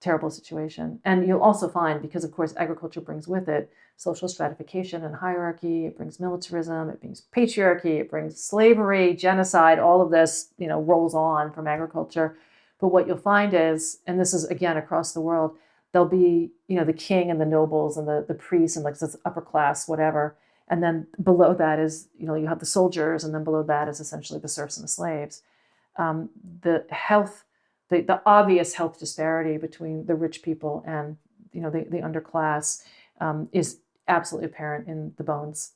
terrible situation. And you'll also find, because of course agriculture brings with it social stratification and hierarchy, it brings militarism, it brings patriarchy, it brings slavery, genocide, all of this, you know, rolls on from agriculture. But what you'll find is, and this is again across the world, there'll be, you know, the king and the nobles and the priests and like this upper class, whatever. And then below that is, you know, you have the soldiers, and then below that is essentially the serfs and the slaves. The obvious health disparity between the rich people and, you know, the underclass is absolutely apparent in the bones.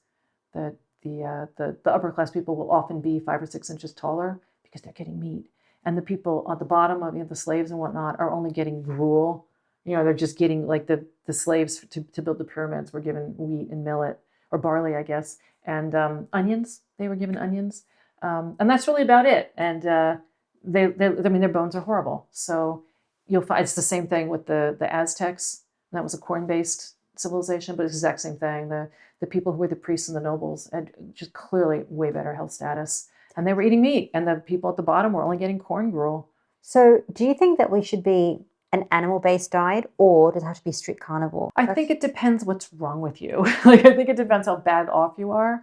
That the upper class people will often be 5 or 6 inches taller because they're getting meat, and the people at the bottom of, you know, the slaves and whatnot are only getting gruel. You know, they're just getting like the slaves to build the pyramids were given wheat and millet. Or barley, I guess, and onions. They were given onions, and that's really about it. And I mean, their bones are horrible. So you'll find it's the same thing with the Aztecs. That was a corn-based civilization, but it's the exact same thing. The people who were the priests and the nobles had just clearly way better health status, and they were eating meat. And the people at the bottom were only getting corn gruel. So, do you think that we should be an animal-based diet, or does it have to be strict carnivore? I think it depends what's wrong with you. Like, I think it depends how bad off you are.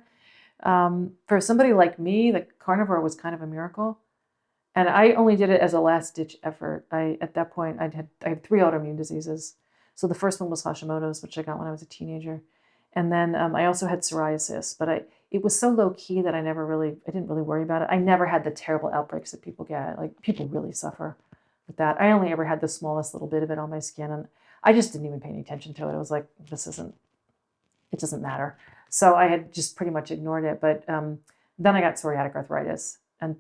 For somebody like me, the carnivore was kind of a miracle. And I only did it as a last-ditch effort. At that point, I had 3 autoimmune diseases. So the first one was Hashimoto's, which I got when I was a teenager. And then I also had psoriasis, but it was so low-key that I didn't really worry about it. I never had the terrible outbreaks that people get. Like, people really suffer with that. I only ever had the smallest little bit of it on my skin, and I just didn't even pay any attention to it. I was like, it doesn't matter. So I had just pretty much ignored it. But then I got psoriatic arthritis, and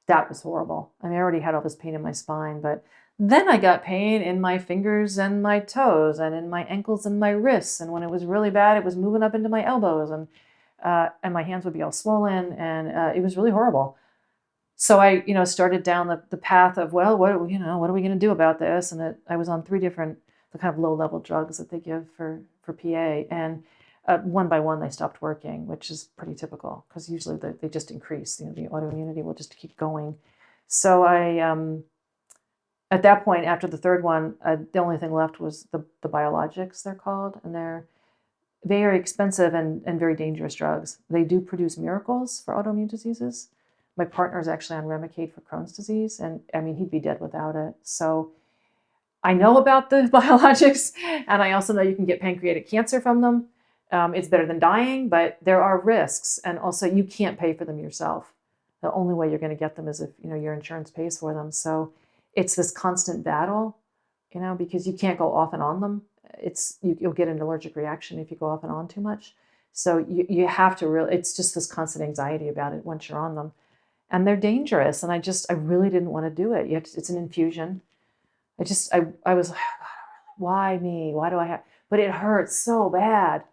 that was horrible. I mean, I already had all this pain in my spine, but then I got pain in my fingers and my toes and in my ankles and my wrists. And when it was really bad, it was moving up into my elbows, and my hands would be all swollen, and it was really horrible. So I, you know, started down the path of, well, what are we going to do about this? And I was on 3 different, the kind of low-level drugs that they give for PA. And one by one, they stopped working, which is pretty typical because usually they just increase. You know, the autoimmunity will just keep going. So I, at that point, after the 3rd one, the only thing left was the biologics, they're called. And very expensive and very dangerous drugs. They do produce miracles for autoimmune diseases. My partner is actually on Remicade for Crohn's disease, and I mean, he'd be dead without it. So I know about the biologics, and I also know you can get pancreatic cancer from them. It's better than dying, but there are risks, and also you can't pay for them yourself. The only way you're going to get them is if your insurance pays for them. So it's this constant battle, because you can't go off and on them. You'll get an allergic reaction if you go off and on too much. So you have to really, it's just this constant anxiety about it once you're on them. And they're dangerous. And I really didn't want to do it. It's an infusion. I was like, why me? Why do I have, but it hurts so bad.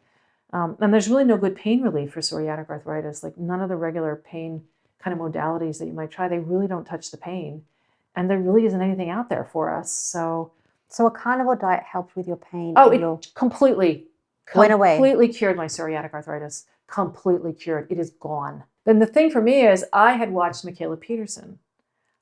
And there's really no good pain relief for psoriatic arthritis. Like none of the regular pain kind of modalities that you might try, they really don't touch the pain. And there really isn't anything out there for us. So a carnivore diet helped with your pain? Oh, it completely went away. Completely cured my psoriatic arthritis. Completely cured. It is gone. Then the thing for me is I had watched Michaela Peterson.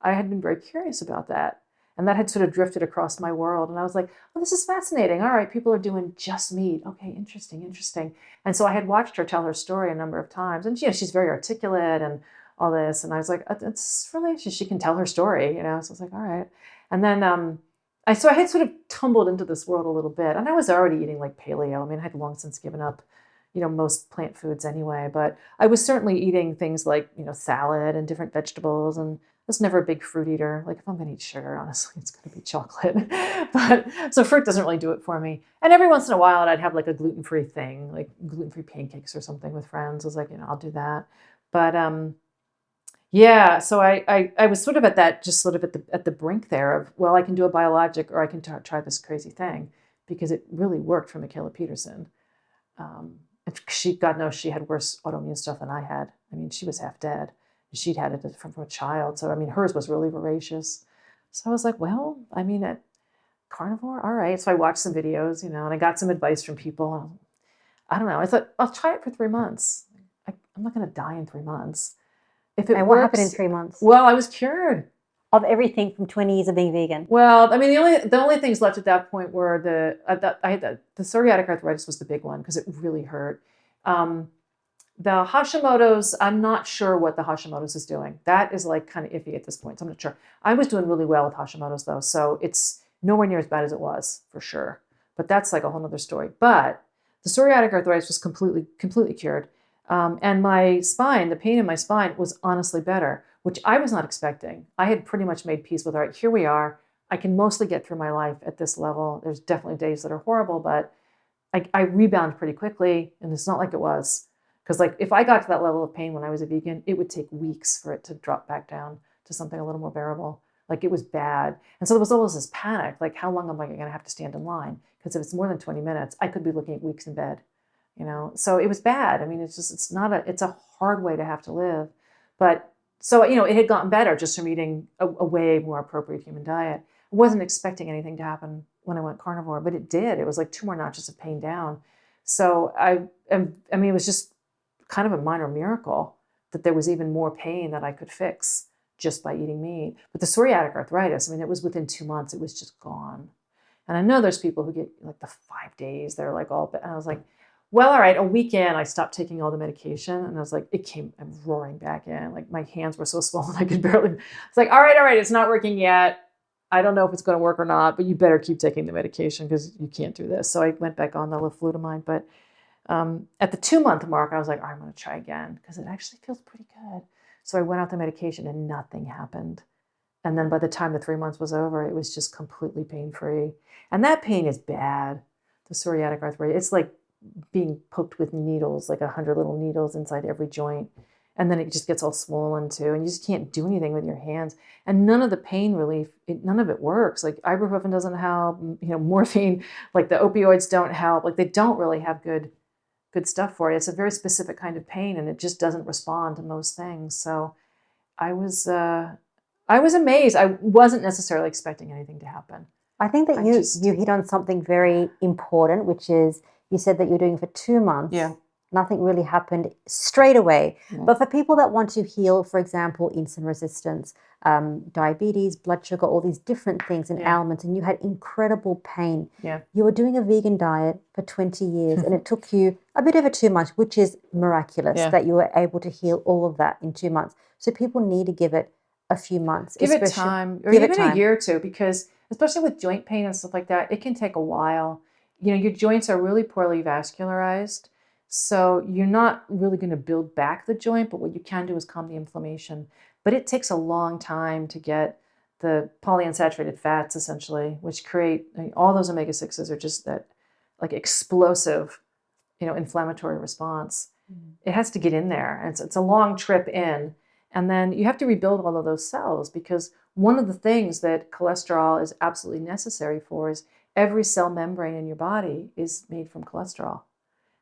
I had been very curious about that. And that had sort of drifted across my world. And I was like, oh, this is fascinating. All right, people are doing just meat. Okay, interesting. And so I had watched her tell her story a number of times. And she's very articulate and all this. And I was like, it's really, she can tell her story, So I was like, all right. And then I had sort of tumbled into this world a little bit. And I was already eating like paleo. I mean, I had long since given up, most plant foods anyway. But I was certainly eating things like, salad and different vegetables. And I was never a big fruit eater. Like if I'm going to eat sugar, honestly, it's going to be chocolate. But so fruit doesn't really do it for me. And every once in a while, I'd have like a gluten-free thing, like gluten-free pancakes or something with friends. I was like, I'll do that. But yeah, so I was sort of at the brink there of, well, I can do a biologic or I can try this crazy thing, because it really worked for Michaela Peterson. And God knows she had worse autoimmune stuff than I had. I mean, she was half dead. She'd had it from a child. So, I mean, hers was really voracious. So I was like, well, I mean, at carnivore, all right. So I watched some videos, and I got some advice from people. I don't know. I thought, I'll try it for 3 months. I'm not going to die in 3 months. If it and works, what happened in 3 months? Well, I was cured. Of everything from 20 years of being vegan? Well, I mean, the only things left at that point were the psoriatic arthritis was the big one because it really hurt. The Hashimoto's, I'm not sure what the Hashimoto's is doing. That is like kind of iffy at this point. So I'm not sure. I was doing really well with Hashimoto's though. So it's nowhere near as bad as it was for sure. But that's like a whole nother story. But the psoriatic arthritis was completely cured. And my spine, the pain in my spine was honestly better, which I was not expecting. I had pretty much made peace with, all right, here we are. I can mostly get through my life at this level. There's definitely days that are horrible, but I rebound pretty quickly. And it's not like it was. Because like if I got to that level of pain when I was a vegan, it would take weeks for it to drop back down to something a little more bearable. Like it was bad. And so there was always this panic, like how long am I going to have to stand in line? Because if it's more than 20 minutes, I could be looking at weeks in bed, So it was bad. I mean, it's a hard way to have to live. But so, it had gotten better just from eating a way more appropriate human diet. I wasn't expecting anything to happen when I went carnivore, but it did. It was like 2 more notches of pain down. So it was just kind of a minor miracle that there was even more pain that I could fix just by eating meat. But the psoriatic arthritis, I mean, it was within 2 months, it was just gone. And I know there's people who get like the 5 days, they're like all, and I was like, well, all right, a weekend I stopped taking all the medication and I was like, I'm roaring back in. Like my hands were so swollen, I could barely, it's like, all right, it's not working yet. I don't know if it's going to work or not, but you better keep taking the medication because you can't do this. So I went back on the leflutamide, but at the 2-month mark, I was like, I'm going to try again because it actually feels pretty good. So I went off the medication and nothing happened. And then by the time the 3 months was over, it was just completely pain-free. And that pain is bad, the psoriatic arthritis. It's like being poked with needles, like 100 little needles inside every joint. And then it just gets all swollen too. And you just can't do anything with your hands. And none of the pain relief, none of it works. Like ibuprofen doesn't help, morphine, like the opioids don't help. Like they don't really have good stuff for it. It's a very specific kind of pain and it just doesn't respond to most things. So I was amazed. I wasn't necessarily expecting anything to happen. I think that you hit on something very important, which is you said that you're doing it for 2 months. Yeah. Nothing really happened straight away. Yeah. But for people that want to heal, for example, insulin resistance, diabetes, blood sugar, all these different things and ailments, and you had incredible pain. Yeah. You were doing a vegan diet for 20 years, and it took you a bit over 2 months, which is miraculous that you were able to heal all of that in 2 months. So people need to give it a few months. Give it time, or even a year or two, because especially with joint pain and stuff like that, it can take a while. You know, your joints are really poorly vascularized, so you're not really going to build back the joint, but what you can do is calm the inflammation. But it takes a long time to get the polyunsaturated fats, essentially, which create, I mean, all those omega-6s are just that like explosive, inflammatory response. It has to get in there, and it's a long trip in. And then you have to rebuild all of those cells, because one of the things that cholesterol is absolutely necessary for is every cell membrane in your body is made from cholesterol.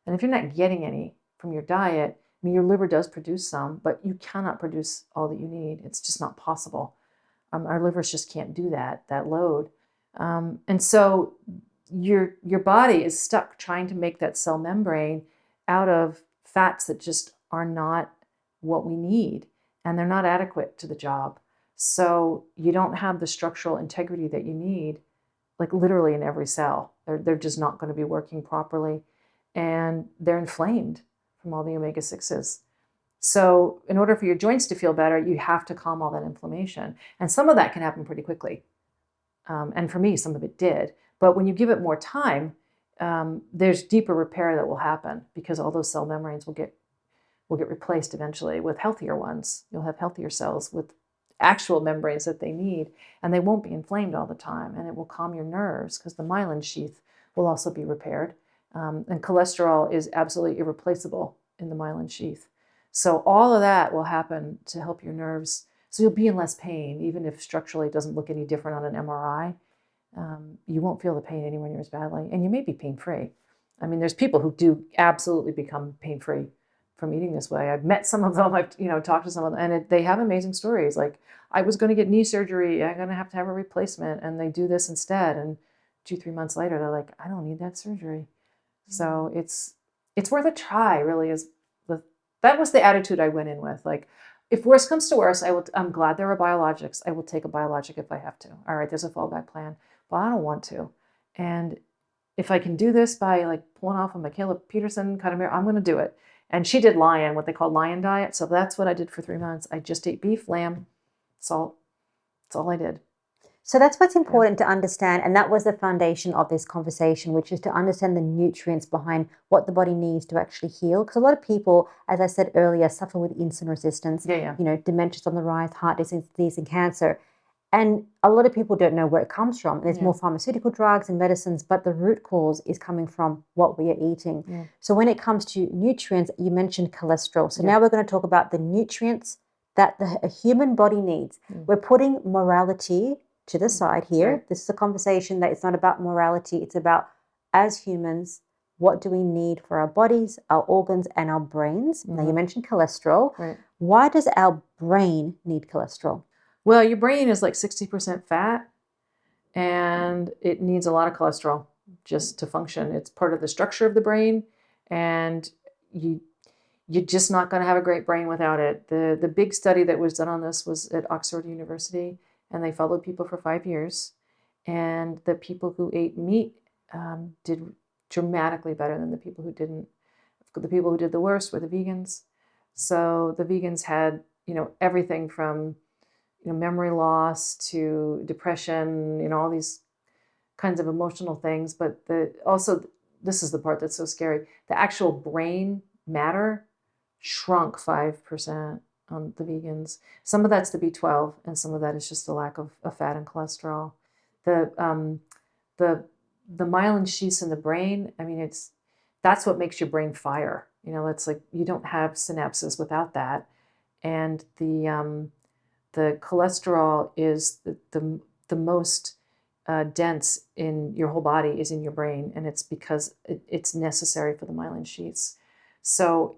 And if you're not getting any from your diet, I mean, your liver does produce some, but you cannot produce all that you need. It's just not possible. Our livers just can't do that load. And so your body is stuck trying to make that cell membrane out of fats that just are not what we need, and they're not adequate to the job. So you don't have the structural integrity that you need, like literally in every cell. They're just not going to be working properly, and they're inflamed from all the omega-6s. So in order for your joints to feel better, you have to calm all that inflammation. And some of that can happen pretty quickly. And for me, some of it did. But when you give it more time, there's deeper repair that will happen, because all those cell membranes will get replaced eventually with healthier ones. You'll have healthier cells with actual membranes that they need, and they won't be inflamed all the time, and it will calm your nerves, because the myelin sheath will also be repaired. And cholesterol is absolutely irreplaceable in the myelin sheath. So all of that will happen to help your nerves. So you'll be in less pain, even if structurally it doesn't look any different on an MRI. You won't feel the pain anywhere near as badly, and you may be pain-free. I mean, there's people who do absolutely become pain-free from eating this way. I've met some of them. I've talked to some of them, and they have amazing stories. Like, I was going to get knee surgery. I'm going to have a replacement, and they do this instead. And 2-3 months later, they're like, I don't need that surgery. So it's worth a try. Really, that was the attitude I went in with. Like, if worse comes to worse, I'm glad there are biologics. I will take a biologic if I have to. All right, there's a fallback plan, but I don't want to. And if I can do this by like pulling off a Michaela Peterson kind of mirror, I'm going to do it. And she did Lion, what they call Lion Diet. So that's what I did for 3 months. I just ate beef, lamb, salt. That's all I did. So that's what's important to understand. And that was the foundation of this conversation, which is to understand the nutrients behind what the body needs to actually heal. Because a lot of people, as I said earlier, suffer with insulin resistance, dementia's on the rise, heart disease and cancer. And a lot of people don't know where it comes from. There's more pharmaceutical drugs and medicines, but the root cause is coming from what we are eating. Yeah. So when it comes to nutrients, you mentioned cholesterol. So now we're going to talk about the nutrients that a human body needs. We're putting morality to the side here. Right. This is a conversation that it's not about morality. It's about, as humans, what do we need for our bodies, our organs, and our brains? Now, you mentioned cholesterol. Right. Why does our brain need cholesterol? Well, your brain is like 60% fat, and it needs a lot of cholesterol just to function. It's part of the structure of the brain, and you're just not going to have a great brain without it. The big study that was done on this was at Oxford University, and they followed people for 5 years, and the people who ate meat did dramatically better than the people who didn't. The people who did the worst were the vegans. So the vegans had, everything from, memory loss to depression, all these kinds of emotional things. But also, this is the part that's so scary, the actual brain matter shrunk 5% on the vegans. Some of that's the B12, and some of that is just the lack of fat and cholesterol. The myelin sheaths in the brain, I mean, that's what makes your brain fire. It's like you don't have synapses without that. And the cholesterol is the most dense in your whole body is in your brain, and it's because it's necessary for the myelin sheaths. So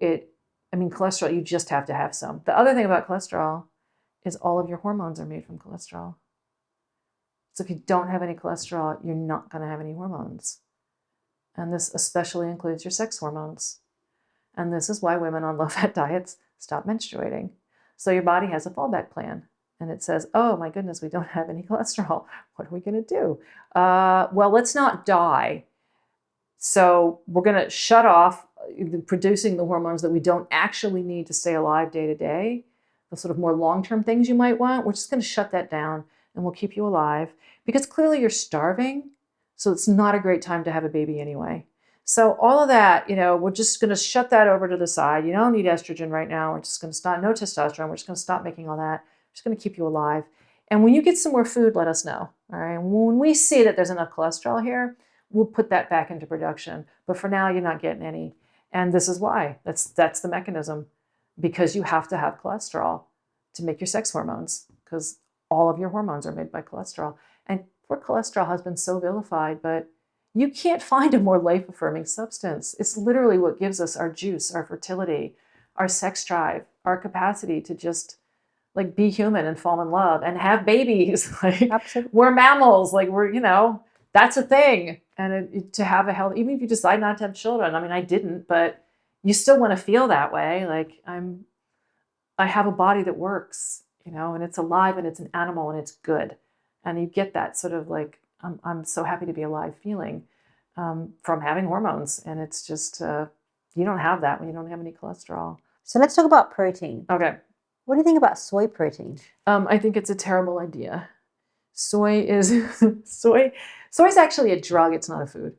cholesterol, you just have to have some. The other thing about cholesterol is all of your hormones are made from cholesterol. So if you don't have any cholesterol, you're not going to have any hormones. And this especially includes your sex hormones. And this is why women on low-fat diets stop menstruating. So your body has a fallback plan. and it says, oh my goodness, we don't have any cholesterol. What are we going to do? Well, let's not die. So we're going to shut off producing the hormones that we don't actually need to stay alive day to day. The sort of more long-term things you might want, we're just going to shut that down and we'll keep you alive, because clearly you're starving. So it's not a great time to have a baby anyway. So all of that, we're just going to shut that over to the side. You don't need estrogen right now. We're just going to stop, no testosterone. We're just going to stop making all that. We're just going to keep you alive. And when you get some more food, let us know. All right. When we see that there's enough cholesterol here, we'll put that back into production. But for now, you're not getting any. And this is why. That's the mechanism. Because you have to have cholesterol to make your sex hormones, because all of your hormones are made by cholesterol. And poor cholesterol has been so vilified, but you can't find a more life-affirming substance. It's literally what gives us our juice, our fertility, our sex drive, our capacity to just like be human and fall in love and have babies. Like, Absolutely. we're mammals. Like, that's a thing. And to have a health, even if you decide not to have children, I mean, I didn't, but you still want to feel that way. Like, I have a body that works, and it's alive and it's an animal and it's good. And you get that sort of like, I'm so happy to be alive feeling from having hormones. And it's just, you don't have that when you don't have any cholesterol. So let's talk about protein. Okay. What do you think about soy protein? I think it's a terrible idea. Soy is actually a drug. It's not a food.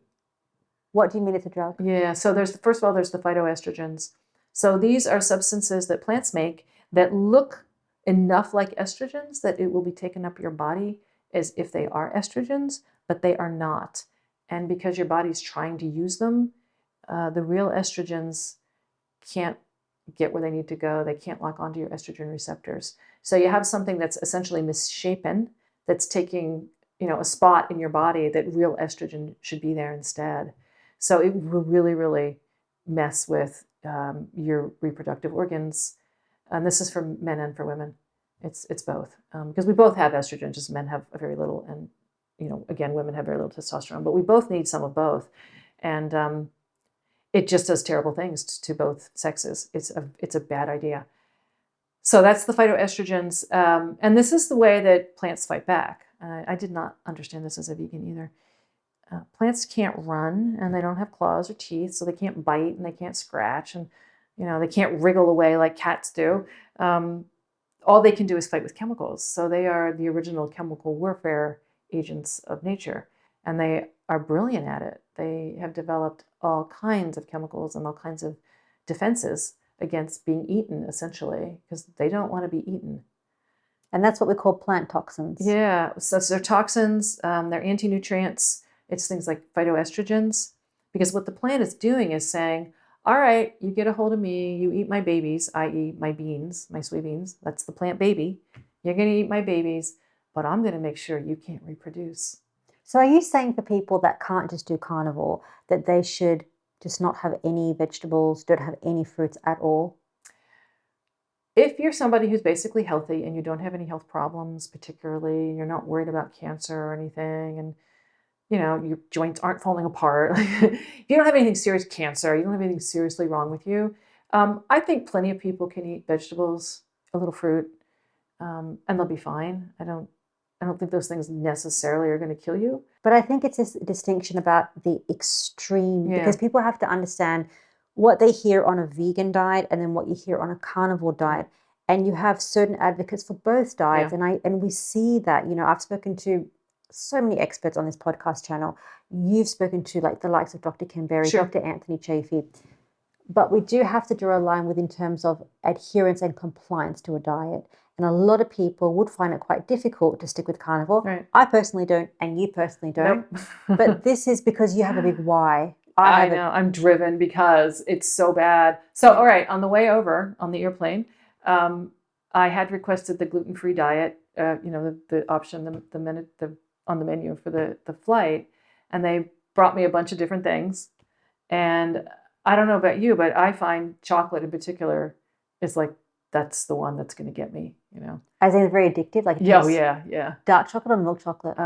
What do you mean it's a drug? Yeah. So first of all, there's the phytoestrogens. So these are substances that plants make that look enough like estrogens that it will be taken up your body as if they are estrogens, but they are not. And because your body's trying to use them, the real estrogens can't get where they need to go. They can't lock onto your estrogen receptors. So you have something that's essentially misshapen, that's taking, a spot in your body that real estrogen should be there instead. So it will really, really mess with your reproductive organs. And this is for men and for women. It's both. Because we both have estrogen, just men have very little. And, again, women have very little testosterone. But we both need some of both. And it just does terrible things to both sexes. It's a bad idea. So that's the phytoestrogens. And this is the way that plants fight back. I did not understand this as a vegan either. Plants can't run, and they don't have claws or teeth, so they can't bite and they can't scratch, and they can't wriggle away like cats do. All they can do is fight with chemicals. So they are the original chemical warfare agents of nature, and they are brilliant at it. They have developed all kinds of chemicals and all kinds of defenses against being eaten, essentially, because they don't want to be eaten. And that's what we call plant toxins. Yeah, so they're toxins, they're anti-nutrients. It's things like phytoestrogens, because what the plant is doing is saying, all right, you get a hold of me, you eat my babies, i.e. my beans, my soybeans, that's the plant baby. You're going to eat my babies, but I'm going to make sure you can't reproduce. So are you saying for people that can't just do carnivore, that they should just not have any vegetables, don't have any fruits at all? If you're somebody who's basically healthy and you don't have any health problems particularly, you're not worried about cancer or anything, and your joints aren't falling apart. If you don't have anything serious, cancer, you don't have anything seriously wrong with you. I think plenty of people can eat vegetables, a little fruit, and they'll be fine. I don't think those things necessarily are going to kill you. But I think it's this distinction about the extreme, Yeah. because people have to understand what they hear on a vegan diet and then what you hear on a carnivore diet. And you have certain advocates for both diets. Yeah. And we see that, I've spoken to so many experts on this podcast channel. You've spoken to like the likes of Dr. Ken Berry, Sure. Dr. Anthony Chafee. But we do have to draw a line in terms of adherence and compliance to a diet. And a lot of people would find it quite difficult to stick with carnivore. Right. I personally don't, and you personally don't. Nope. But this is because you have a big why. I know. I'm driven because it's so bad. So, all right, on the way over on the airplane, I had requested the gluten-free diet, the option, on the menu for the flight, and they brought me a bunch of different things. And I don't know about you, but I find chocolate in particular is like, that's the one that's going to get me, As in very addictive, like Yeah. dark chocolate or milk chocolate?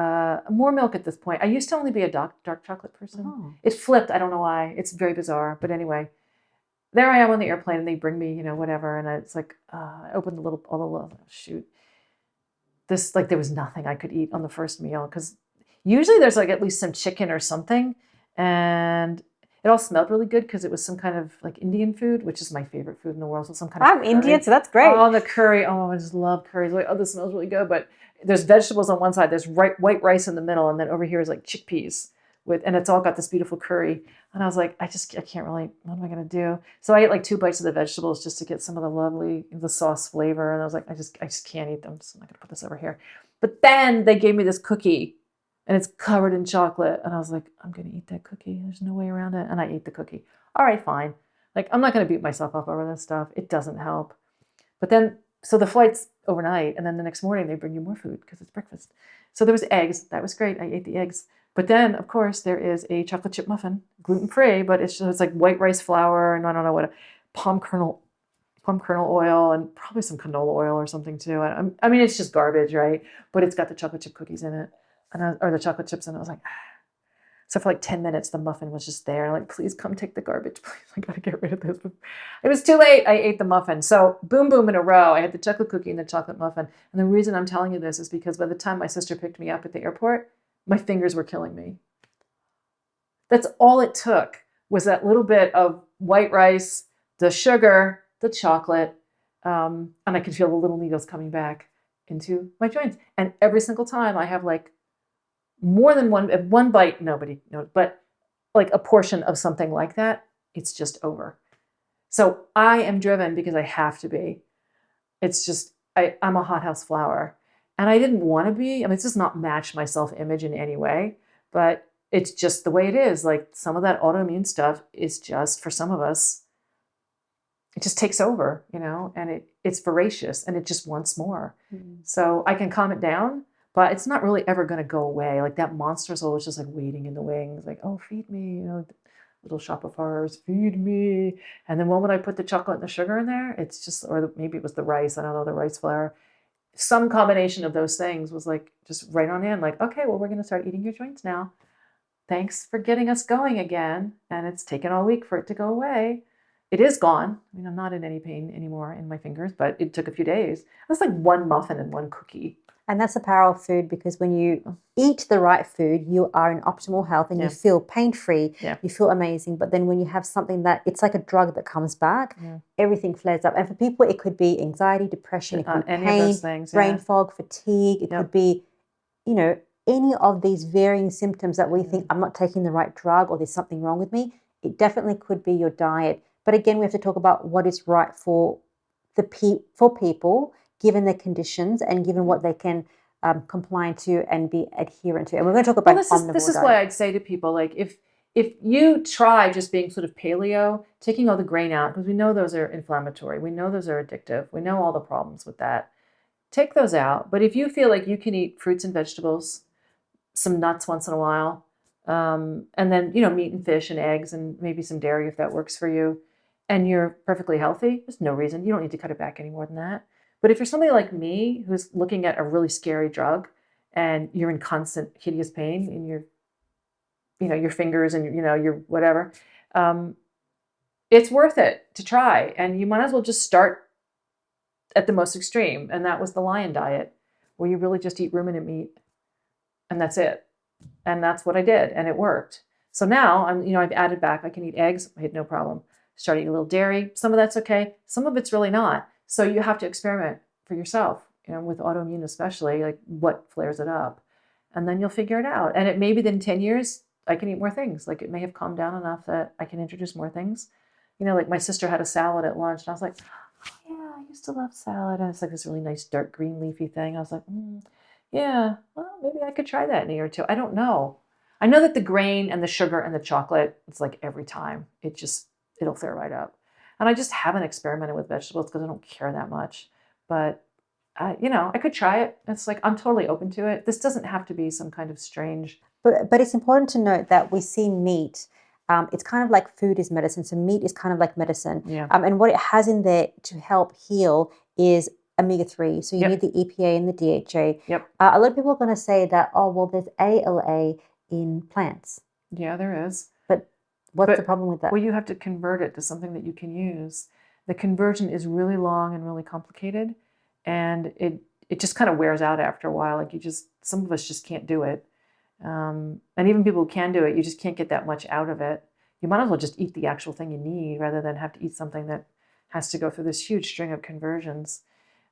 More milk at this point. I used to only be a dark chocolate person. Oh. It flipped. I don't know why. It's very bizarre. But anyway, there I am on the airplane, and they bring me, whatever. And it's like, I opened shoot. this, like, there was nothing I could eat on the first meal, because usually there's like at least some chicken or something. And it all smelled really good because it was some kind of like Indian food, which is my favorite food in the world. So some kind of I'm Indian, so that's great. Oh, the curry. Oh, I just love curries. Like, oh, this smells really good. But there's vegetables on one side, there's white rice in the middle, and then over here is like chickpeas and it's all got this beautiful curry. And I was like, I can't really, what am I going to do? So I ate like 2 bites of the vegetables just to get some of the sauce flavor. And I was like, I just can't eat them. So I'm not going to put this over here. But then they gave me this cookie and it's covered in chocolate. And I was like, I'm going to eat that cookie. There's no way around it. And I ate the cookie. All right, fine. Like, I'm not going to beat myself up over this stuff. It doesn't help. But then, so the flight's overnight, and then the next morning they bring you more food because it's breakfast. So there was eggs. That was great. I ate the eggs. But then, of course, there is a chocolate chip muffin, gluten-free, but it's like white rice flour and I don't know what, palm kernel oil and probably some canola oil or something too. I mean, it's just garbage, right? But it's got the chocolate chip cookies in it, or the chocolate chips in it. I was like, So for like 10 minutes, the muffin was just there. I'm like, please come take the garbage. Please, I got to get rid of this. It was too late. I ate the muffin. So boom, boom in a row. I had the chocolate cookie and the chocolate muffin. And the reason I'm telling you this is because by the time my sister picked me up at the airport, my fingers were killing me. That's all it took, was that little bit of white rice, the sugar, the chocolate, and I could feel the little needles coming back into my joints. And every single time I have like more than one bite, nobody knows, but like a portion of something like that, it's just over. So I am driven because I have to be. It's just, I'm a hothouse flower. And I didn't want to be. I mean, it's just not match my self-image in any way, but it's just the way it is. Like some of that autoimmune stuff is just, for some of us, it just takes over, and it's voracious and it just wants more. Mm. So I can calm it down, but it's not really ever going to go away. Like that monster soul is just like waiting in the wings, like, oh, feed me, little shop of horrors, feed me. And then when would I put the chocolate and the sugar in there? It's just, maybe it was the rice. I don't know, the rice flour. Some combination of those things was like just right on in, like, okay, well, we're going to start eating your joints now. Thanks for getting us going again. And it's taken all week for it to go away. It is gone. I mean, I'm not in any pain anymore in my fingers, but it took a few days. That's like one muffin and one cookie. And that's the power of food, because when you eat the right food, you are in optimal health and you feel pain-free, you feel amazing. But then when you have something that, it's like a drug that comes back, everything flares up. And for people, it could be anxiety, depression, it could be pain, brain fog, fatigue. It could be, any of these varying symptoms that we think, I'm not taking the right drug or there's something wrong with me. It definitely could be your diet. But again, we have to talk about what is right for people, given their conditions and given what they can comply to and be adherent to. And we're going to talk about omnivore diet. This is why I'd say to people, like, if you try just being sort of paleo, taking all the grain out, because we know those are inflammatory, we know those are addictive, we know all the problems with that. Take those out. But if you feel like you can eat fruits and vegetables, some nuts once in a while, and then, meat and fish and eggs and maybe some dairy if that works for you, and you're perfectly healthy, there's no reason. You don't need to cut it back any more than that. But if you're somebody like me who's looking at a really scary drug and you're in constant hideous pain in your fingers and your whatever, it's worth it to try. And you might as well just start at the most extreme. And that was the Lierre diet, where you really just eat ruminant meat and that's it. And that's what I did, and it worked. So now I've added back. I can eat eggs. I had no problem. Start eating a little dairy. Some of that's okay. Some of it's really not. So you have to experiment for yourself, with autoimmune especially, like what flares it up. And then you'll figure it out. And it may be that in 10 years, I can eat more things. Like it may have calmed down enough that I can introduce more things. Like my sister had a salad at lunch and I was like, oh yeah, I used to love salad. And it's like this really nice dark green leafy thing. I was like, yeah, well, maybe I could try that in a year or two. I don't know. I know that the grain and the sugar and the chocolate, it's like every time it'll flare right up. And I just haven't experimented with vegetables because I don't care that much. But, I could try it. It's like, I'm totally open to it. This doesn't have to be some kind of strange. But it's important to note that we see meat. It's kind of like food is medicine. So meat is kind of like medicine. Yeah. And what it has in there to help heal is omega-3. So you need the EPA and the DHA. Yep. A lot of people are going to say that, there's ALA in plants. Yeah, there is. But what's the problem with that? Well, you have to convert it to something that you can use. The conversion is really long and really complicated, and it just kind of wears out after a while. Like some of us just can't do it. And even people who can do it, you just can't get that much out of it. You might as well just eat the actual thing you need rather than have to eat something that has to go through this huge string of conversions.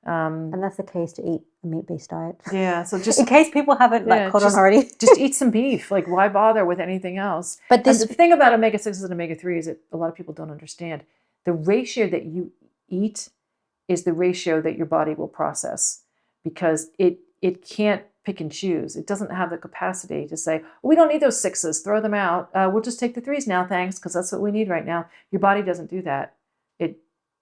And that's the case to eat a meat-based diet. Yeah, so just in case people haven't caught on already. just eat some beef. Like, why bother with anything else? But the thing about omega-6s and omega-3s that a lot of people don't understand, the ratio that you eat is the ratio that your body will process, because it can't pick and choose. It doesn't have the capacity to say, we don't need those 6s, throw them out. We'll just take the 3s now, thanks, because that's what we need right now. Your body doesn't do that.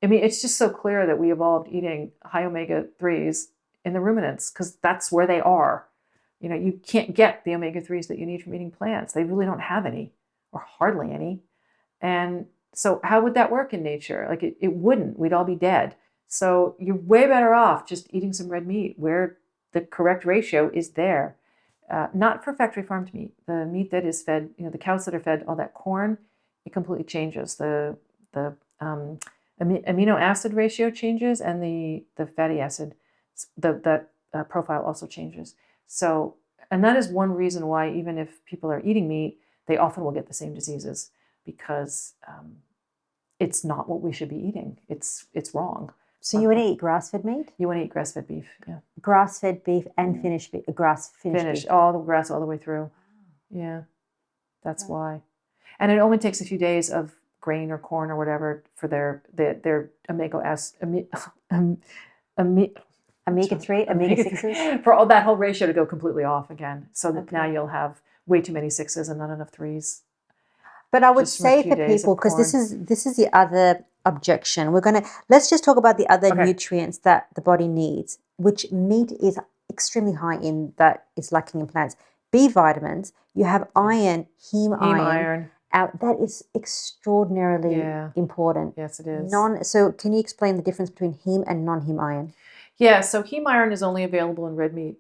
It's just so clear that we evolved eating high omega-3s in the ruminants because that's where they are. You can't get the omega-3s that you need from eating plants. They really don't have any, or hardly any. And so how would that work in nature? Like it wouldn't. We'd all be dead. So you're way better off just eating some red meat where the correct ratio is there. Not for factory farmed meat. The meat that is fed, the cows that are fed all that corn, it completely changes. The amino acid ratio changes, and the fatty acid, that profile also changes. So, and that is one reason why even if people are eating meat, they often will get the same diseases, because it's not what we should be eating. It's wrong. So you want to eat grass-fed meat? You want to eat grass-fed beef, yeah. Grass-fed beef and finished beef, finished beef. All the grass all the way through. Yeah, that's why. And it only takes a few days of grain or corn or whatever for their omega-3, omega-6s, for all that whole ratio to go completely off again. So that now you'll have way too many 6s and not enough 3s. But I would say for people, because this is the other objection. Let's just talk about the other nutrients that the body needs, which meat is extremely high in, that is lacking in plants. B vitamins, you have iron, heme iron. That is extraordinarily important. Yes, it is. So can you explain the difference between heme and non-heme iron? Yeah, so heme iron is only available in red meat.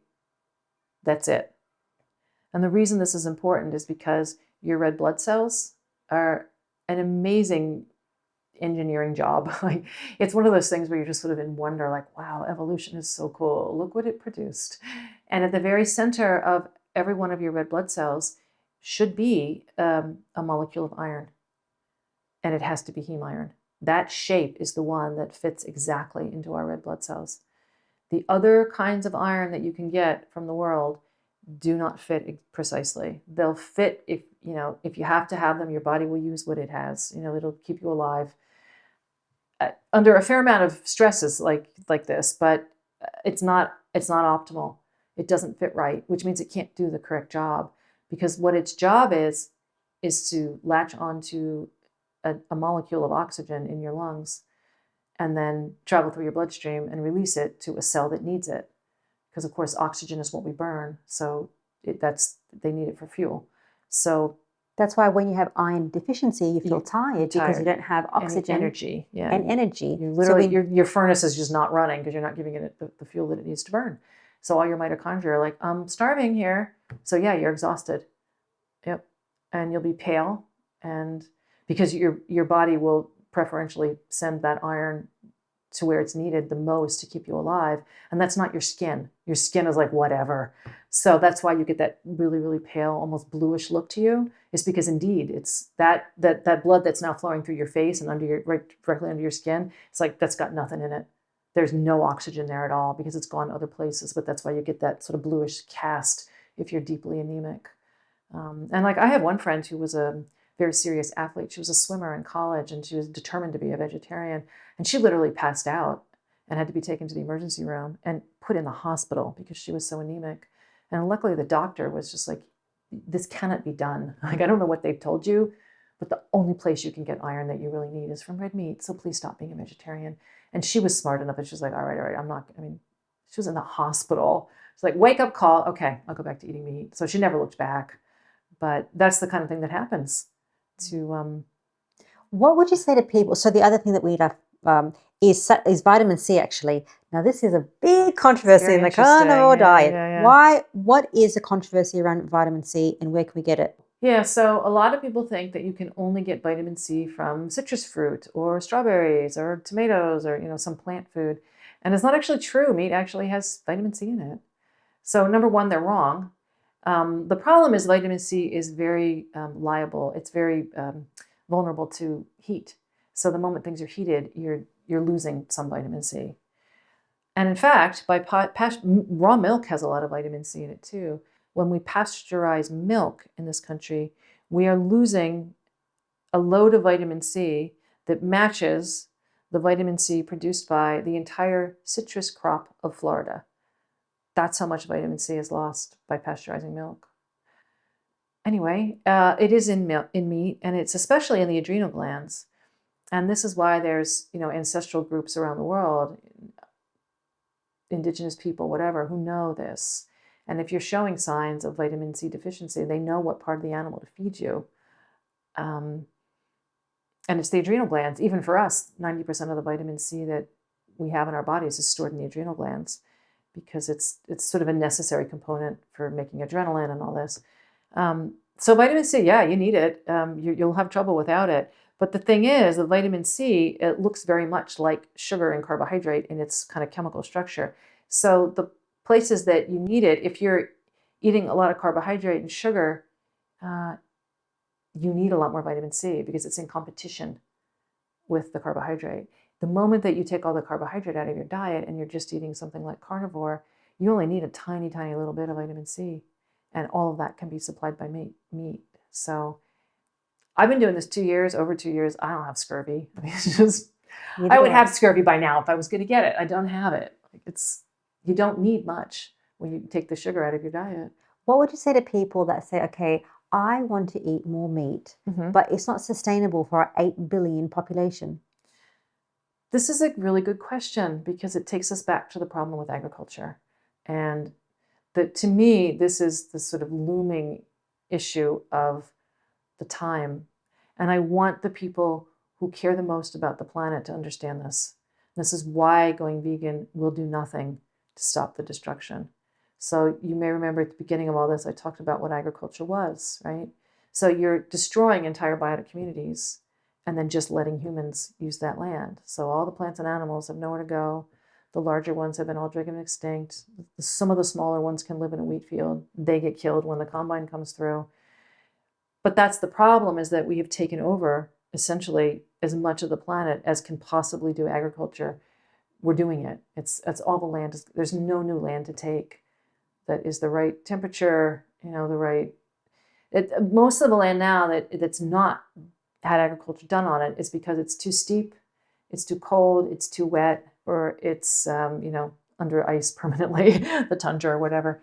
That's it. And the reason this is important is because your red blood cells are an amazing engineering job. Like, it's one of those things where you're just sort of in wonder, like, wow, evolution is so cool. Look what it produced. And at the very center of every one of your red blood cells should be a molecule of iron. And it has to be heme iron. That shape is the one that fits exactly into our red blood cells. The other kinds of iron that you can get from the world do not fit precisely. They'll fit if you have to have them, your body will use what it has. It'll keep you alive under a fair amount of stresses like this, but it's not optimal. It doesn't fit right, which means it can't do the correct job, because what its job is to latch onto a molecule of oxygen in your lungs and then travel through your bloodstream and release it to a cell that needs it. Because of course, oxygen is what we burn. So they need it for fuel. So that's why when you have iron deficiency, you feel tired because you don't have oxygen, energy, and energy. You literally, your furnace is just not running because you're not giving it the fuel that it needs to burn. So all your mitochondria are like, I'm starving here. So yeah, you're exhausted. Yep, and you'll be pale, and because your body will preferentially send that iron to where it's needed the most to keep you alive. And that's not your skin. Your skin is like, whatever. So that's why you get that really, really pale, almost bluish look to you, is because indeed it's that blood that's now flowing through your face and directly under your skin. It's like, that's got nothing in it. There's no oxygen there at all because it's gone other places. But that's why you get that sort of bluish cast if you're deeply anemic. And like, I have one friend who was a very serious athlete. She was a swimmer in college and she was determined to be a vegetarian. And she literally passed out and had to be taken to the emergency room and put in the hospital because she was so anemic. And luckily the doctor was just like, this cannot be done. Like, I don't know what they've told you, but the only place you can get iron that you really need is from red meat. So please stop being a vegetarian. And she was smart enough and she was like, all right, she was in the hospital. She's like, wake up call. Okay, I'll go back to eating meat. So she never looked back. But that's the kind of thing that happens to... What would you say to people? So the other thing that we need is vitamin C, actually. Now, this is a big controversy in the carnivore diet. Yeah. What is the controversy around vitamin C and where can we get it? Yeah, so a lot of people think that you can only get vitamin C from citrus fruit or strawberries or tomatoes or, some plant food. And it's not actually true. Meat actually has vitamin C in it. So number one, they're wrong. The problem is vitamin C is very liable. It's very vulnerable to heat. So the moment things are heated, you're losing some vitamin C. And in fact, raw milk has a lot of vitamin C in it too. When we pasteurize milk in this country, we are losing a load of vitamin C that matches the vitamin C produced by the entire citrus crop of Florida. That's how much vitamin C is lost by pasteurizing milk. Anyway, it is in meat, and it's especially in the adrenal glands. And this is why there's, ancestral groups around the world, indigenous people, whatever, who know this. And if you're showing signs of vitamin C deficiency, they know what part of the animal to feed you. And it's the adrenal glands. Even for us, 90% of the vitamin C that we have in our bodies is stored in the adrenal glands because it's sort of a necessary component for making adrenaline and all this. So vitamin C, yeah, you need it. You'll have trouble without it. But the thing is, the vitamin C, it looks very much like sugar and carbohydrate in its kind of chemical structure. So the places that you need it, if you're eating a lot of carbohydrate and sugar, you need a lot more vitamin C because it's in competition with the carbohydrate. The moment that you take all the carbohydrate out of your diet and you're just eating something like carnivore, you only need a tiny, tiny little bit of vitamin C. And all of that can be supplied by meat. So I've been doing this 2 years, over 2 years. I don't have scurvy. I mean, it's just, I would have scurvy by now if I was going to get it. I don't have it. You don't need much when you take the sugar out of your diet. What would you say to people that say, okay, I want to eat more meat, but it's not sustainable for our 8 billion population? This is a really good question because it takes us back to the problem with agriculture. And to me, this is the sort of looming issue of the time. And I want the people who care the most about the planet to understand this. This is why going vegan will do nothing to stop the destruction. So you may remember at the beginning of all this, I talked about what agriculture was, right? So you're destroying entire biotic communities and then just letting humans use that land. So all the plants and animals have nowhere to go. The larger ones have been all driven extinct. Some of the smaller ones can live in a wheat field. They get killed when the combine comes through. But that's the problem, is that we have taken over essentially as much of the planet as can possibly do agriculture. We're doing it. It's all the land. There's no new land to take that is the right temperature, most of the land now that's not had agriculture done on it is because it's too steep, it's too cold, it's too wet, or it's, under ice permanently, the tundra or whatever.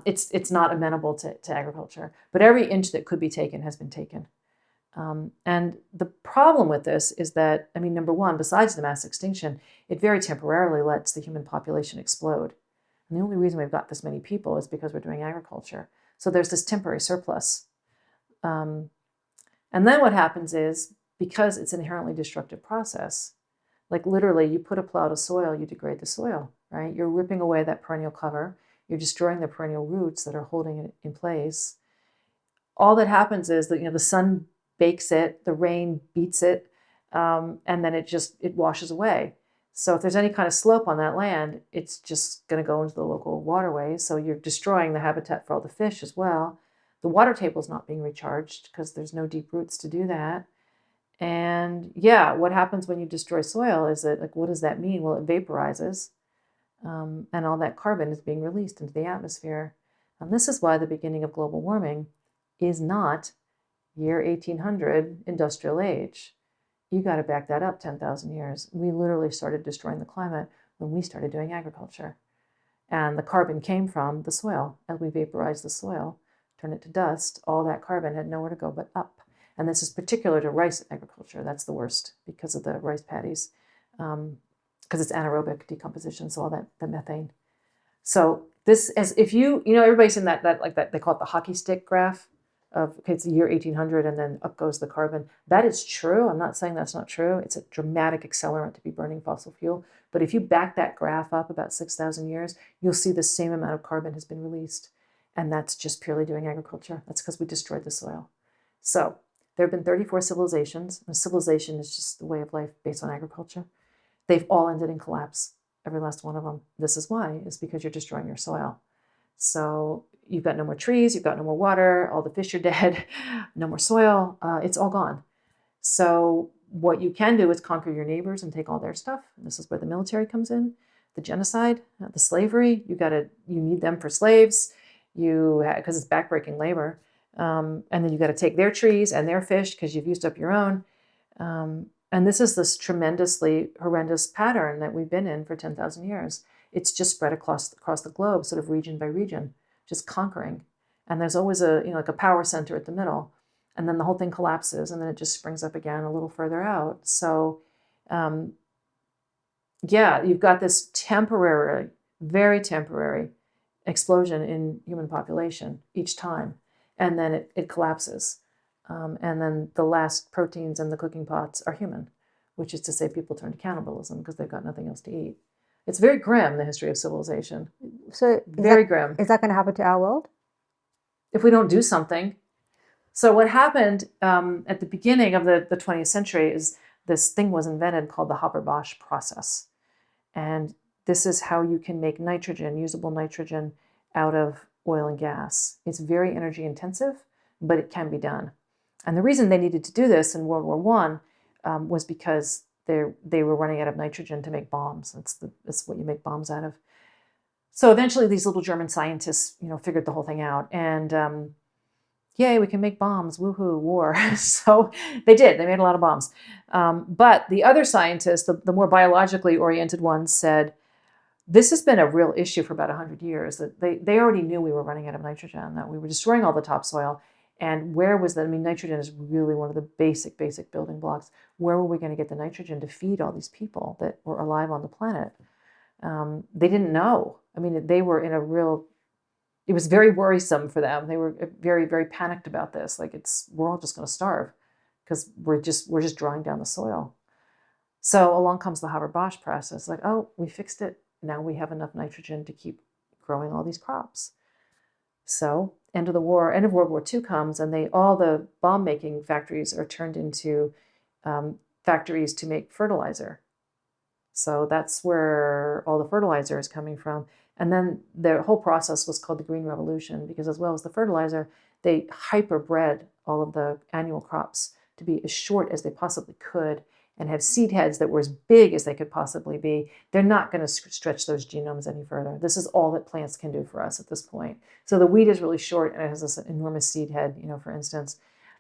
It's not amenable to agriculture. But every inch that could be taken has been taken. And the problem with this is that, number one, besides the mass extinction, it very temporarily lets the human population explode. And the only reason we've got this many people is because we're doing agriculture. So there's this temporary surplus. And then what happens is, because it's an inherently destructive process, like literally you put a plow to soil, you degrade the soil, right? You're ripping away that perennial cover. You're destroying the perennial roots that are holding it in place. All that happens is that, the sun bakes it, the rain beats it, and then it washes away. So if there's any kind of slope on that land, it's just going to go into the local waterways. So you're destroying the habitat for all the fish as well. The water table is not being recharged because there's no deep roots to do that. And yeah, what happens when you destroy soil is that, what does that mean? Well, it vaporizes, and all that carbon is being released into the atmosphere. And this is why the beginning of global warming is not year 1800 industrial age. You got to back that up 10,000 years. We literally started destroying the climate when we started doing agriculture. And the carbon came from the soil. As we vaporized the soil, turned it to dust, all that carbon had nowhere to go but up. And this is particular to rice agriculture. That's the worst because of the rice paddies, because it's anaerobic decomposition, so all that methane. So this, as if everybody's in that they call it the hockey stick graph of, okay, it's the year 1800 and then up goes the carbon. That is true. I'm not saying that's not true. It's a dramatic accelerant to be burning fossil fuel. But if you back that graph up about 6,000 years, you'll see the same amount of carbon has been released. And that's just purely doing agriculture. That's because we destroyed the soil. So there have been 34 civilizations. A civilization is just the way of life based on agriculture. They've all ended in collapse. every last one of them. This is why, is because you're destroying your soil. So you've got no more trees, you've got no more water, all the fish are dead, no more soil, it's all gone. So what you can do is conquer your neighbors and take all their stuff. And this is where the military comes in, the genocide, the slavery. You need them for slaves, because it's backbreaking labor. And then you got to take their trees and their fish because you've used up your own. And this tremendously horrendous pattern that we've been in for 10,000 years. It's just spread across the globe, sort of region by region, just conquering. And there's always like a power center at the middle. And then the whole thing collapses, and then it just springs up again a little further out. So, you've got this temporary, very temporary explosion in human population each time. And then it collapses. And then the last proteins in the cooking pots are human, which is to say people turn to cannibalism because they've got nothing else to eat. It's very grim, the history of civilization. So very grim. Is that going to happen to our world? If we don't do something. So what happened at the beginning of the 20th century is this thing was invented called the Haber-Bosch process. And this is how you can make nitrogen, usable nitrogen, out of oil and gas. It's very energy intensive, but it can be done. And the reason they needed to do this in World War I was because they were running out of nitrogen to make bombs. That's what you make bombs out of. So eventually these little German scientists, figured the whole thing out. And yay, we can make bombs, woohoo, war. So they did, they made a lot of bombs. But the other scientists, the more biologically oriented ones, said, this has been a real issue for about 100 years, that they already knew we were running out of nitrogen, that we were destroying all the topsoil. And where was that? I mean, nitrogen is really one of the basic building blocks. Where were we going to get the nitrogen to feed all these people that were alive on the planet? They didn't know. I mean, they were in it was very worrisome for them. They were very, very panicked about this. Like, we're all just going to starve because we're just drawing down the soil. So along comes the Haber-Bosch process. Like, oh, we fixed it. Now we have enough nitrogen to keep growing all these crops. So end of World War II comes, and all the bomb making factories are turned into factories to make fertilizer. So that's where all the fertilizer is coming from. And then the whole process was called the Green Revolution, because as well as the fertilizer, they hyperbred all of the annual crops to be as short as they possibly could and have seed heads that were as big as they could possibly be. They're not going to stretch those genomes any further. This is all that plants can do for us at this point. So the wheat is really short and it has this enormous seed head, for instance.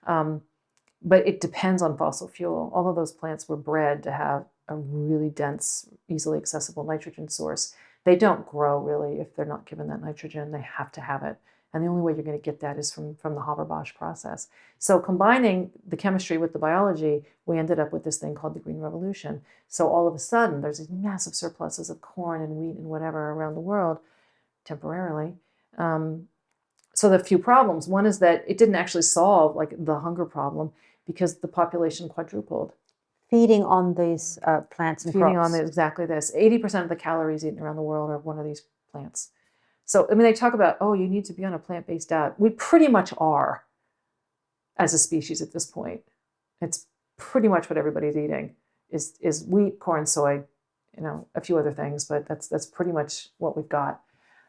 But it depends on fossil fuel. All of those plants were bred to have a really dense, easily accessible nitrogen source. They don't grow really if they're not given that nitrogen. They have to have it. And the only way you're going to get that is from the Haber-Bosch process. So combining the chemistry with the biology, we ended up with this thing called the Green Revolution. So all of a sudden, there's these massive surpluses of corn and wheat and whatever around the world, temporarily. So the few problems. One is that it didn't actually solve the hunger problem because the population quadrupled. Feeding on these plants and Feeding crops. on exactly this. 80% of the calories eaten around the world are one of these plants. So, I mean, they talk about, you need to be on a plant-based diet. We pretty much are as a species at this point. It's pretty much what everybody's eating is wheat, corn, soy, a few other things, but that's pretty much what we've got.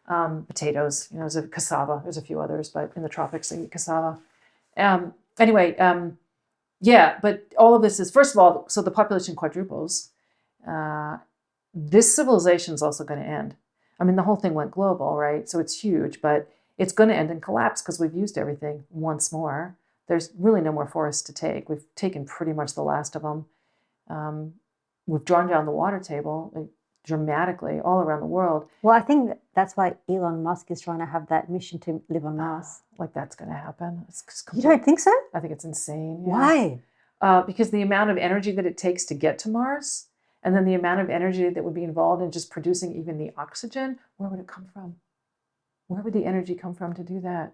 Potatoes, there's a cassava, there's a few others, but in the tropics they eat cassava. But all of this is, first of all, so the population quadruples. This civilization is also going to end. I mean, the whole thing went global, right? So it's huge, but it's going to end in collapse because we've used everything once more. There's really no more forests to take. We've taken pretty much the last of them. We've drawn down the water table dramatically all around the world. Well, I think that's why Elon Musk is trying to have that mission to live on Mars. That's going to happen. You don't think so? I think it's insane. Yeah. Why? Because the amount of energy that it takes to get to Mars, and then the amount of energy that would be involved in just producing even the oxygen, where would it come from? Where would the energy come from to do that?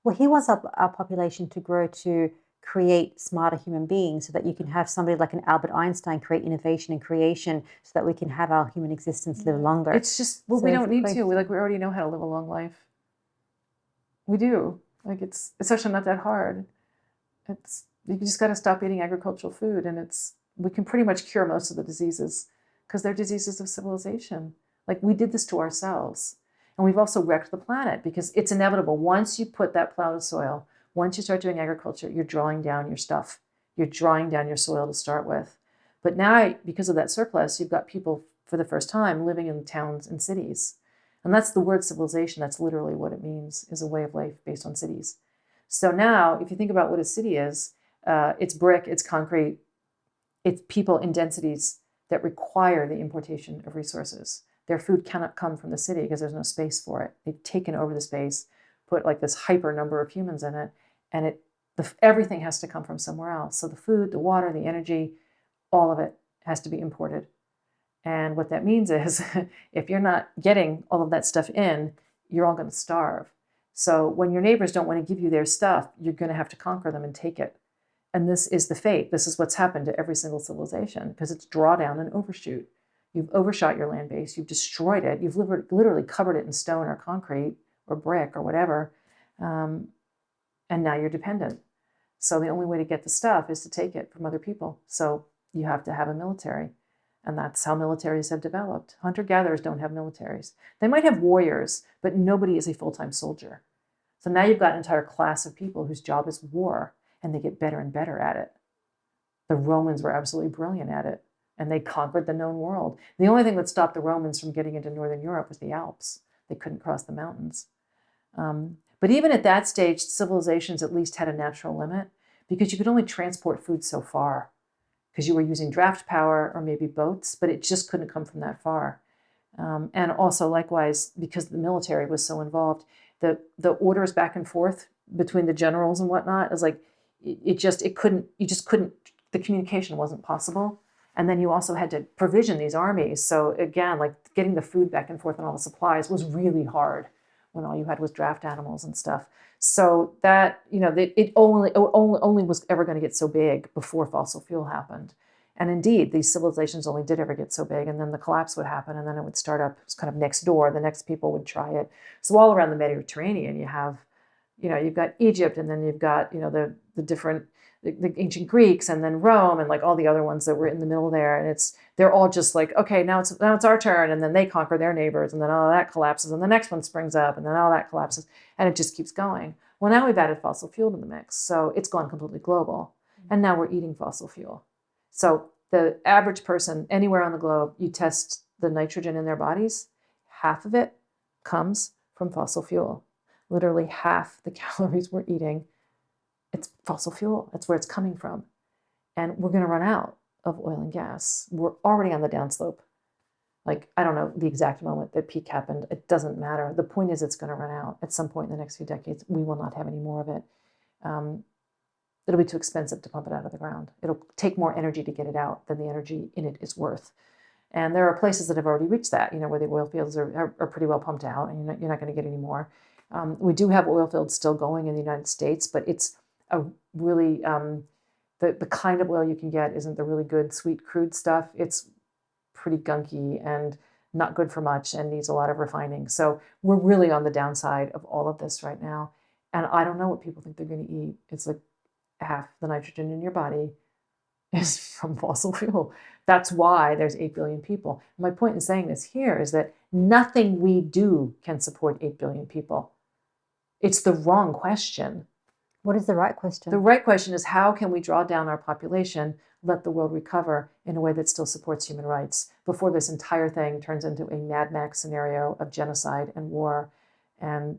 Well, he wants our population to grow to create smarter human beings so that you can have somebody like an Albert Einstein create innovation and creation so that we can have our human existence live longer. It's just, we don't need to. We already know how to live a long life. We do. It's actually not that hard. You just got to stop eating agricultural food, and we can pretty much cure most of the diseases because they're diseases of civilization. Like, we did this to ourselves. And we've also wrecked the planet because it's inevitable. Once you put that plow to soil, once you start doing agriculture, you're drawing down your stuff. You're drawing down your soil to start with. But now, because of that surplus, you've got people for the first time living in towns and cities. And that's the word civilization. That's literally what it means, is a way of life based on cities. So now, if you think about what a city is, it's brick, it's concrete, it's people in densities that require the importation of resources. Their food cannot come from the city because there's no space for it. They've taken over the space, put like this hyper number of humans in it, and everything has to come from somewhere else. So the food, the water, the energy, all of it has to be imported. And what that means is if you're not getting all of that stuff in, you're all going to starve. So when your neighbors don't want to give you their stuff, you're going to have to conquer them and take it. And this is the fate. This is what's happened to every single civilization, because it's drawdown and overshoot. You've overshot your land base. You've destroyed it. You've literally covered it in stone or concrete or brick or whatever. And now you're dependent. So the only way to get the stuff is to take it from other people. So you have to have a military. And that's how militaries have developed. Hunter-gatherers don't have militaries. They might have warriors, but nobody is a full-time soldier. So now you've got an entire class of people whose job is war, and they get better and better at it. The Romans were absolutely brilliant at it, and they conquered the known world. The only thing that stopped the Romans from getting into Northern Europe was the Alps. They couldn't cross the mountains. But even at that stage, civilizations at least had a natural limit, because you could only transport food so far, because you were using draft power or maybe boats, but it just couldn't come from that far. And also, likewise, because the military was so involved, the orders back and forth between the generals and whatnot is like, you just couldn't, the communication wasn't possible. And then you also had to provision these armies. So again, like getting the food back and forth and all the supplies was really hard when all you had was draft animals and stuff. So that, it only was ever going to get so big before fossil fuel happened. And indeed, these civilizations only did ever get so big, and then the collapse would happen, and then it would start up kind of next door. The next people would try it. So all around the Mediterranean, you have, you've got Egypt, and then you've got, the different, the ancient Greeks, and then Rome, and like all the other ones that were in the middle there. And they're all just like, okay, now it's our turn, and then they conquer their neighbors, and then all that collapses, and the next one springs up, and then all that collapses, and it just keeps going. Well, now we've added fossil fuel to the mix, so it's gone completely global, and now we're eating fossil fuel. So the average person anywhere on the globe, you test the nitrogen in their bodies, half of it comes from fossil fuel. Literally half the calories we're eating, it's fossil fuel. That's where it's coming from. And we're going to run out of oil and gas. We're already on the downslope. Like, I don't know the exact moment that peak happened. It doesn't matter. The point is it's going to run out at some point in the next few decades. We will not have any more of it. It'll be too expensive to pump it out of the ground. It'll take more energy to get it out than the energy in it is worth. And there are places that have already reached that, where the oil fields are pretty well pumped out, and you're not going to get any more. We do have oil fields still going in the United States, but it's a really, the kind of oil you can get isn't the really good, sweet, crude stuff. It's pretty gunky and not good for much and needs a lot of refining. So we're really on the downside of all of this right now. And I don't know what people think they're going to eat. It's like half the nitrogen in your body is from fossil fuel. That's why there's 8 billion people. My point in saying this here is that nothing we do can support 8 billion people. It's the wrong question. What is the right question? The right question is, how can we draw down our population, let the world recover in a way that still supports human rights before this entire thing turns into a Mad Max scenario of genocide and war? And,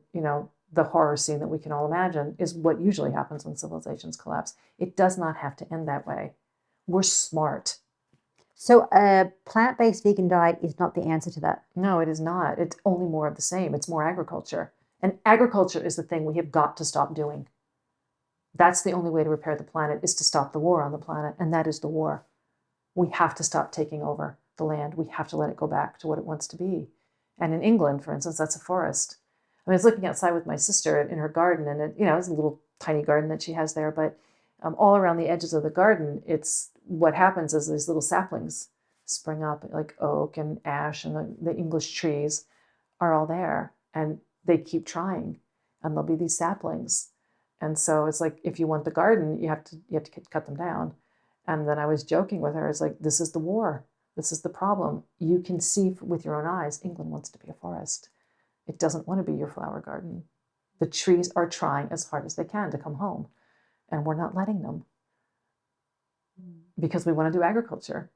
the horror scene that we can all imagine is what usually happens when civilizations collapse. It does not have to end that way. We're smart. So a plant-based vegan diet is not the answer to that? No, it is not. It's only more of the same. It's more agriculture. And agriculture is the thing we have got to stop doing. That's the only way to repair the planet, is to stop the war on the planet, and that is the war. We have to stop taking over the land. We have to let it go back to what it wants to be. And in England, for instance, that's a forest. I was looking outside with my sister in her garden, and it's a little tiny garden that she has there, but all around the edges of the garden, what happens is these little saplings spring up, like oak and ash, and the English trees are all there, and they keep trying, and there'll be these saplings. And so it's like, if you want the garden, you have to cut them down. And then I was joking with her, it's like, this is the war. This is the problem. You can see with your own eyes, England wants to be a forest. It doesn't want to be your flower garden. The trees are trying as hard as they can to come home, and we're not letting them because we want to do agriculture,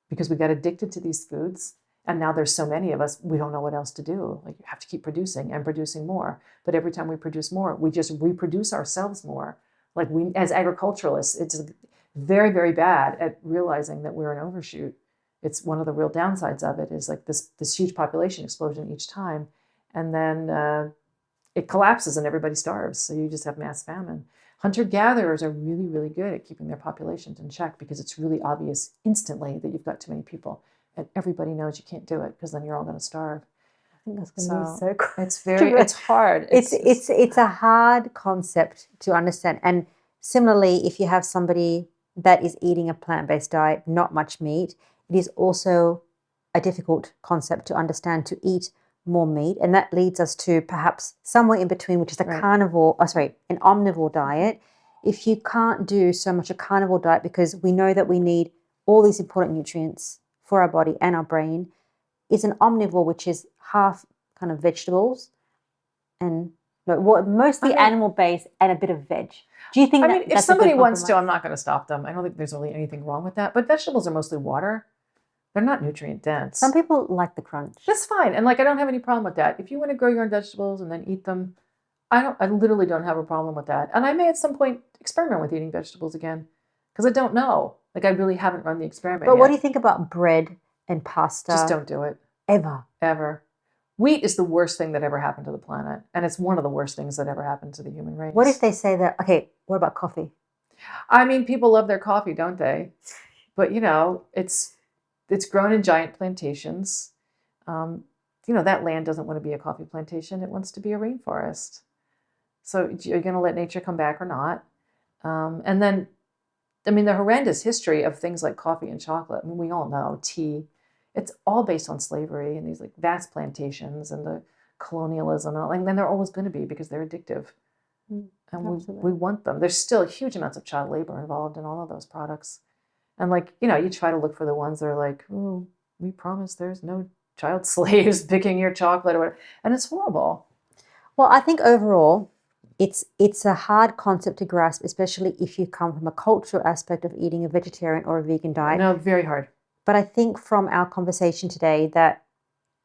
because we got addicted to these foods. And now there's so many of us, we don't know what else to do. Like, you have to keep producing and producing more. But every time we produce more, we just reproduce ourselves more. Like, we, as agriculturalists, it's very, very bad at realizing that we're an overshoot. It's one of the real downsides of it is like this huge population explosion each time. And then it collapses and everybody starves. So you just have mass famine. Hunter-gatherers are really, really good at keeping their populations in check because it's really obvious instantly that you've got too many people. And everybody knows you can't do it because then you're all going to starve. I think that's going to be so cool. It's hard. It's a hard concept to understand. And similarly, if you have somebody that is eating a plant-based diet, not much meat, it is also a difficult concept to understand to eat more meat. And that leads us to perhaps somewhere in between, which is an omnivore diet. If you can't do so much a carnivore diet because we know that we need all these important nutrients for our body and our brain, is an omnivore, which is half kind of vegetables and mostly animal-based and a bit of veg. Do you think if somebody wants to, I'm not going to stop them. I don't think there's really anything wrong with that. But vegetables are mostly water. They're not nutrient dense. Some people like the crunch. That's fine. And I don't have any problem with that. If you want to grow your own vegetables and then eat them, I literally don't have a problem with that. And I may at some point experiment with eating vegetables again because I don't know. I really haven't run the experiment But yet. What do you think about bread and pasta? Just don't do it. Ever. Wheat is the worst thing that ever happened to the planet. And it's one of the worst things that ever happened to the human race. What if they say that, okay, what about coffee? People love their coffee, don't they? But, it's grown in giant plantations. That land doesn't want to be a coffee plantation. It wants to be a rainforest. So you're going to let nature come back or not? And then, the horrendous history of things like coffee and chocolate. We all know tea. It's all based on slavery and these vast plantations and the colonialism. And then they're always going to be because they're addictive. And we want them. There's still huge amounts of child labor involved in all of those products. And you try to look for the ones that are like, oh, we promise there's no child slaves picking your chocolate or whatever. And it's horrible. Well, I think overall, it's a hard concept to grasp, especially if you come from a cultural aspect of eating a vegetarian or a vegan diet. No, very hard. But I think from our conversation today that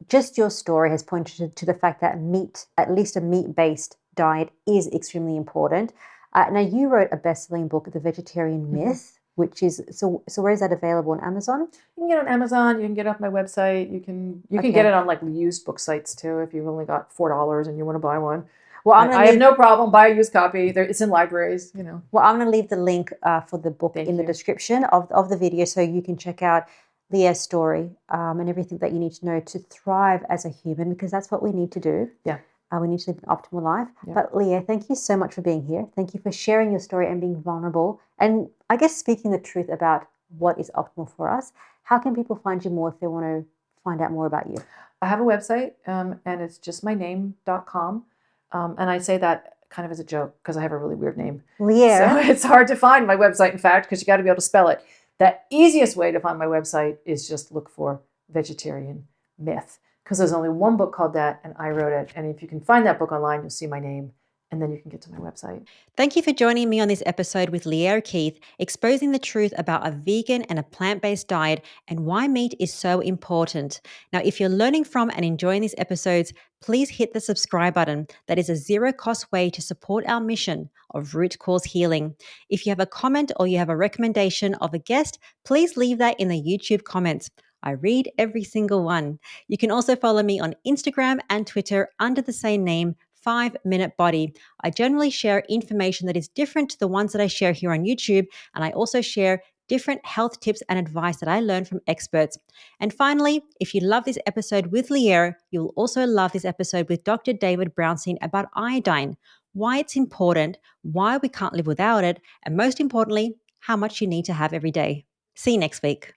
just your story has pointed to the fact that meat, at least a meat-based diet, is extremely important. Now, you wrote a best-selling book, The Vegetarian Myth, which is, so where is that available? On Amazon? You can get it on Amazon. You can get it off my website. You can get it on used book sites too if you've only got $4 and you want to buy one. Well, I have no problem. Buy a used copy. It's in libraries, Well, I'm going to leave the link for the book in the description of the video so you can check out Lierre's story and everything that you need to know to thrive as a human, because that's what we need to do. Yeah. We need to live an optimal life. Yeah. But Lierre, thank you so much for being here. Thank you for sharing your story and being vulnerable. And I guess speaking the truth about what is optimal for us. How can people find you more if they want to find out more about you? I have a website and it's justmyname.com. And I say that kind of as a joke because I have a really weird name. Lierre. So it's hard to find my website, in fact, because you got to be able to spell it. The easiest way to find my website is just look for Vegetarian Myth, because there's only one book called that, and I wrote it. And if you can find that book online, you'll see my name, and then you can get to my website. Thank you for joining me on this episode with Lierre Keith, exposing the truth about a vegan and a plant-based diet and why meat is so important. Now, if you're learning from and enjoying these episodes, please hit the subscribe button. That is a zero-cost way to support our mission of root cause healing. If you have a comment or you have a recommendation of a guest, please leave that in the YouTube comments. I read every single one. You can also follow me on Instagram and Twitter under the same name, 5 Minute Body. I generally share information that is different to the ones that I share here on YouTube, and I also share different health tips and advice that I learned from experts. And finally, if you love this episode with Lierre, you'll also love this episode with Dr. David Brownstein about iodine, why it's important, why we can't live without it, and most importantly, how much you need to have every day. See you next week.